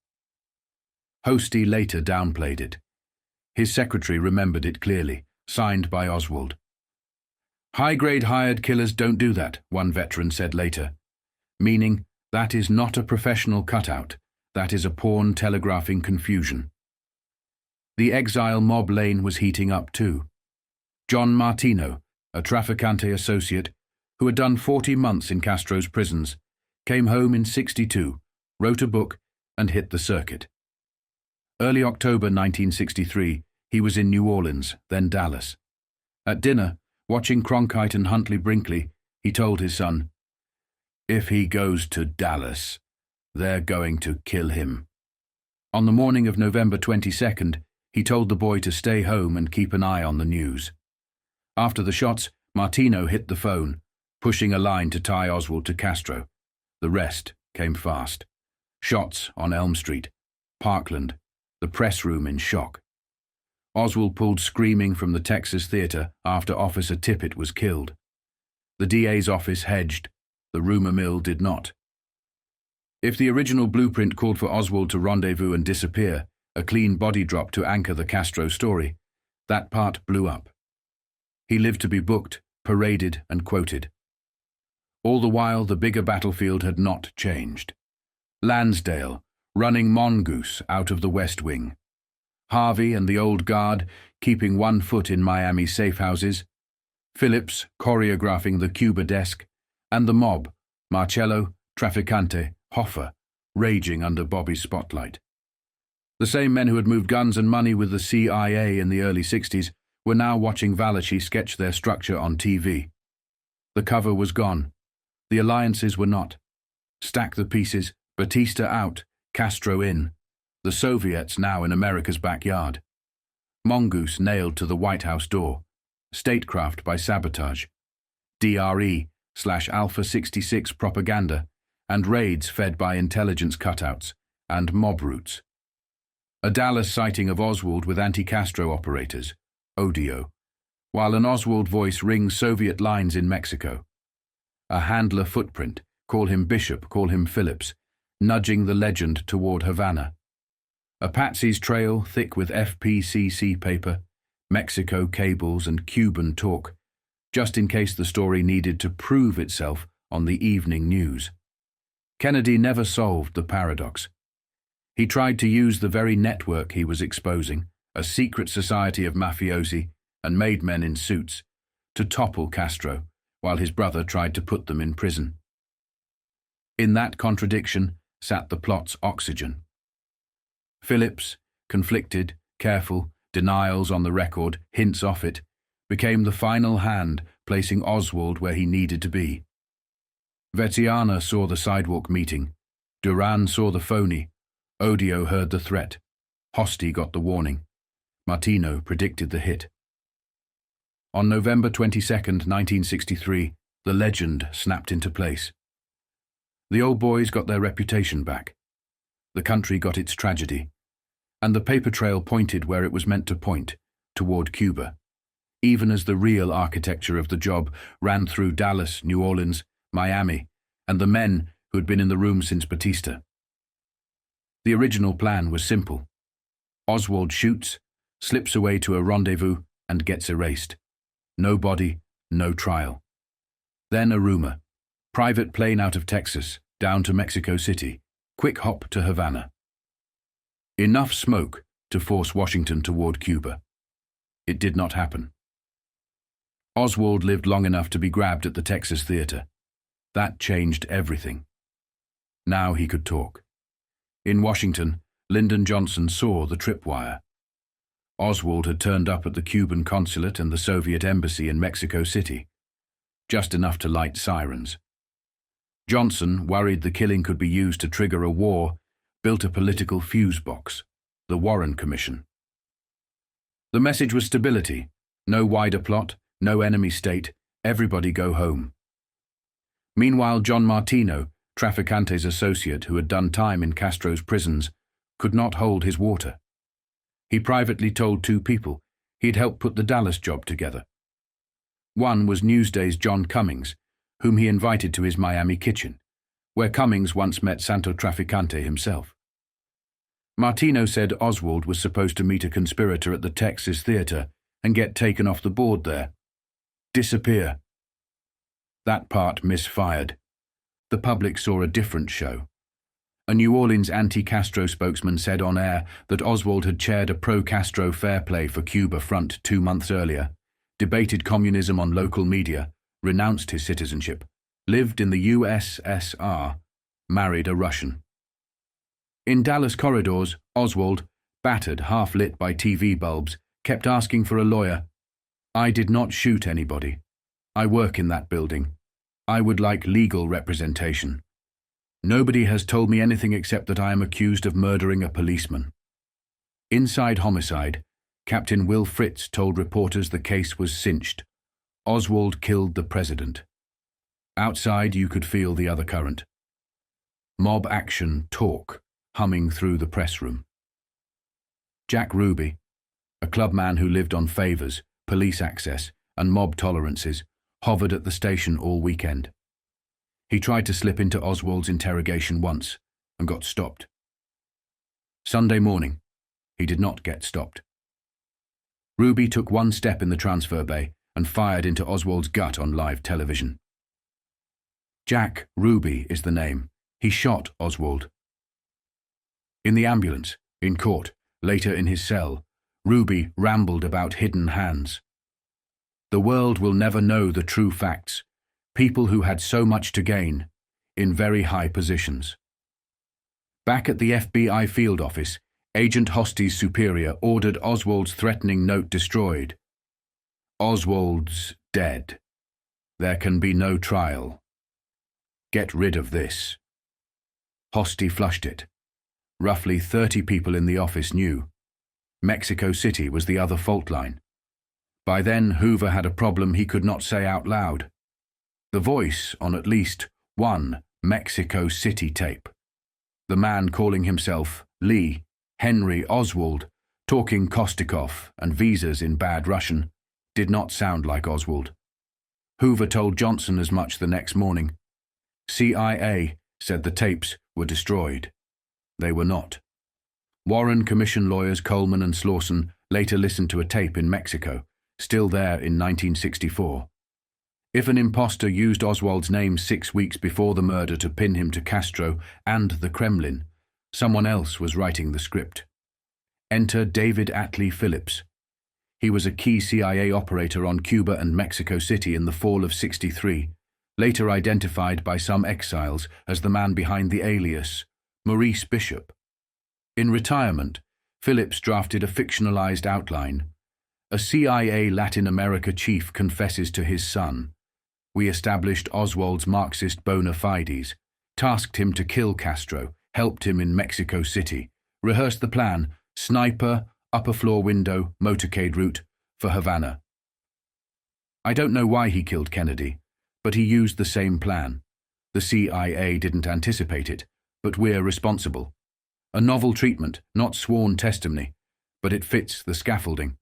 Speaker 2: Hosty later downplayed it. His secretary remembered it clearly, signed by Oswald. "High-grade hired killers don't do that," one veteran said later, meaning that is not a professional cutout, that is a pawn telegraphing confusion. The exile mob lane was heating up too. John Martino, a Trafficante associate who had done 40 months in Castro's prisons, came home in '62, wrote a book, and hit the circuit. Early October 1963, he was in New Orleans, then Dallas. At dinner, watching Cronkite and Huntley Brinkley, he told his son, "If he goes to Dallas, they're going to kill him." On the morning of November 22nd, he told the boy to stay home and keep an eye on the news. After the shots, Martino hit the phone, pushing a line to tie Oswald to Castro. The rest came fast. Shots on Elm Street, Parkland, the press room in shock. Oswald pulled screaming from the Texas theater after Officer Tippit was killed. The DA's office hedged. The rumor mill did not. If the original blueprint called for Oswald to rendezvous and disappear, a clean body drop to anchor the Castro story, that part blew up. He lived to be booked, paraded, and quoted. All the while, the bigger battlefield had not changed. Lansdale, running Mongoose out of the West Wing. Harvey and the old guard keeping one foot in Miami safe houses. Phillips choreographing the Cuba desk. And the mob, Marcello, Trafficante, Hoffa, raging under Bobby's spotlight. The same men who had moved guns and money with the CIA in the early 60s were now watching Valachi sketch their structure on TV. The cover was gone. The alliances were not. Stack the pieces, Batista out, Castro in. The Soviets now in America's backyard. Mongoose nailed to the White House door. Statecraft by sabotage. DRE/Alpha 66 propaganda, and raids fed by intelligence cutouts, and mob routes. A Dallas sighting of Oswald with anti-Castro operators, Odio, while an Oswald voice rings Soviet lines in Mexico. A handler footprint, call him Bishop, call him Phillips, nudging the legend toward Havana. A patsy's trail thick with FPCC paper, Mexico cables and Cuban talk, just in case the story needed to prove itself on the evening news. Kennedy never solved the paradox. He tried to use the very network he was exposing, a secret society of mafiosi and made men in suits, to topple Castro, while his brother tried to put them in prison. In that contradiction sat the plot's oxygen. Phillips, conflicted, careful, denials on the record, hints off it, became the final hand placing Oswald where he needed to be. Vetsiana saw the sidewalk meeting. Duran saw the phony. Odio heard the threat. Hosty got the warning. Martino predicted the hit. On November 22nd, 1963, the legend snapped into place. The old boys got their reputation back. The country got its tragedy. And the paper trail pointed where it was meant to point, toward Cuba, even as the real architecture of the job ran through Dallas, New Orleans, Miami, and the men who had been in the room since Batista. The original plan was simple. Oswald shoots, slips away to a rendezvous, and gets erased. No body, no trial. Then a rumor. Private plane out of Texas, down to Mexico City, quick hop to Havana. Enough smoke to force Washington toward Cuba. It did not happen. Oswald lived long enough to be grabbed at the Texas Theater. That changed everything. Now he could talk. In Washington, Lyndon Johnson saw the tripwire. Oswald had turned up at the Cuban consulate and the Soviet embassy in Mexico City, just enough to light sirens. Johnson, worried the killing could be used to trigger a war, built a political fuse box, the Warren Commission. The message was stability, no wider plot, no enemy state, everybody go home. Meanwhile, John Martino, Trafficante's associate who had done time in Castro's prisons, could not hold his water. He privately told two people he'd helped put the Dallas job together. One was Newsday's John Cummings, whom he invited to his Miami kitchen, where Cummings once met Santo Trafficante himself. Martino said Oswald was supposed to meet a conspirator at the Texas Theater and get taken off the board there. Disappear. That part misfired. The public saw a different show. A New Orleans anti-Castro spokesman said on air that Oswald had chaired a pro-Castro fair play for Cuba front 2 months earlier, debated communism on local media, renounced his citizenship, lived in the USSR, married a Russian. In Dallas corridors, Oswald, battered, half-lit by TV bulbs, kept asking for a lawyer. I did not shoot anybody. I work in that building. I would like legal representation. Nobody has told me anything except that I am accused of murdering a policeman. Inside Homicide, Captain Will Fritz told reporters the case was cinched. Oswald killed the president. Outside, you could feel the other current. Mob action talk humming through the press room. Jack Ruby, a clubman who lived on favors, police access, and mob tolerances, hovered at the station all weekend. He tried to slip into Oswald's interrogation once and got stopped. Sunday morning, he did not get stopped. Ruby took one step in the transfer bay and fired into Oswald's gut on live television. Jack Ruby is the name. He shot Oswald. In the ambulance, in court, later in his cell, Ruby rambled about hidden hands. The world will never know the true facts. People who had so much to gain, in very high positions. Back at the FBI field office, Agent Hosty's superior ordered Oswald's threatening note destroyed. Oswald's dead. There can be no trial. Get rid of this. Hosty flushed it. Roughly 30 people in the office knew. Mexico City was the other fault line. By then, Hoover had a problem he could not say out loud. The voice on at least one Mexico City tape. The man calling himself Lee Henry Oswald, talking Kostikov and visas in bad Russian, did not sound like Oswald. Hoover told Johnson as much the next morning. CIA said the tapes were destroyed. They were not. Warren Commission lawyers Coleman and Slauson later listened to a tape in Mexico, still there in 1964. If an imposter used Oswald's name 6 weeks before the murder to pin him to Castro and the Kremlin, someone else was writing the script. Enter David Atlee Phillips. He was a key CIA operator on Cuba and Mexico City in the fall of '63, later identified by some exiles as the man behind the alias, Maurice Bishop. In retirement, Phillips drafted a fictionalized outline. A CIA Latin America chief confesses to his son. We established Oswald's Marxist bona fides, tasked him to kill Castro, helped him in Mexico City, rehearsed the plan, sniper, upper floor window, motorcade route, for Havana. I don't know why he killed Kennedy, but he used the same plan. The CIA didn't anticipate it, but we're responsible. A novel treatment, not sworn testimony, but it fits the scaffolding.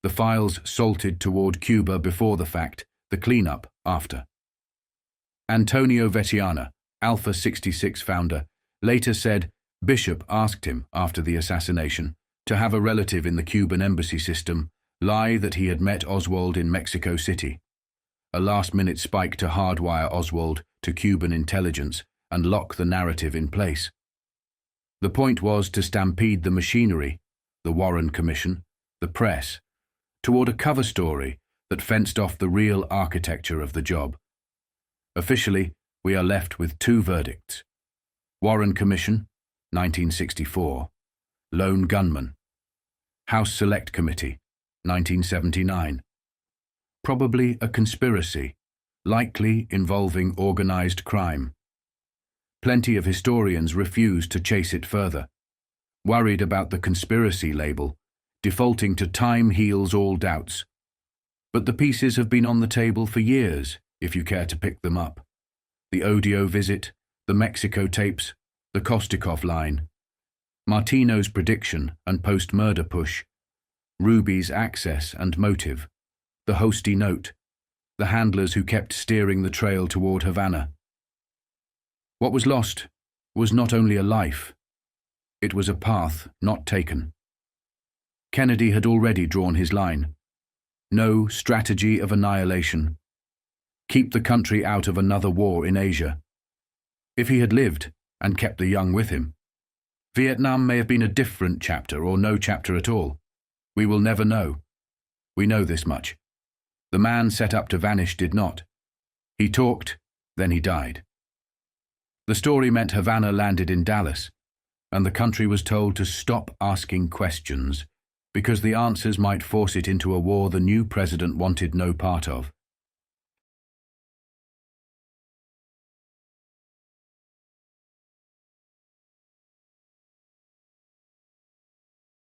Speaker 2: The files salted toward Cuba before the fact, the cleanup after. Antonio Vetiana, Alpha 66 founder, later said Bishop asked him, after the assassination, to have a relative in the Cuban embassy system lie that he had met Oswald in Mexico City. A last-minute spike to hardwire Oswald to Cuban intelligence and lock the narrative in place. The point was to stampede the machinery, the Warren Commission, the press, toward a cover story that fenced off the real architecture of the job. Officially, we are left with two verdicts. Warren Commission, 1964. Lone Gunman. House Select Committee, 1979. Probably a conspiracy, likely involving organized crime. Plenty of historians refuse to chase it further, worried about the conspiracy label, defaulting to time heals all doubts. But the pieces have been on the table for years, if you care to pick them up. The Odio visit, the Mexico tapes, the Kostikov line, Martino's prediction and post-murder push, Ruby's access and motive, the Hosty note, the handlers who kept steering the trail toward Havana. What was lost was not only a life, it was a path not taken. Kennedy had already drawn his line. No strategy of annihilation. Keep the country out of another war in Asia. If he had lived and kept the young with him, Vietnam may have been a different chapter or no chapter at all. We will never know. We know this much. The man set up to vanish did not. He talked, then he died. The story meant Havana landed in Dallas, and the country was told to stop asking questions because the answers might force it into a war the new president wanted no part of.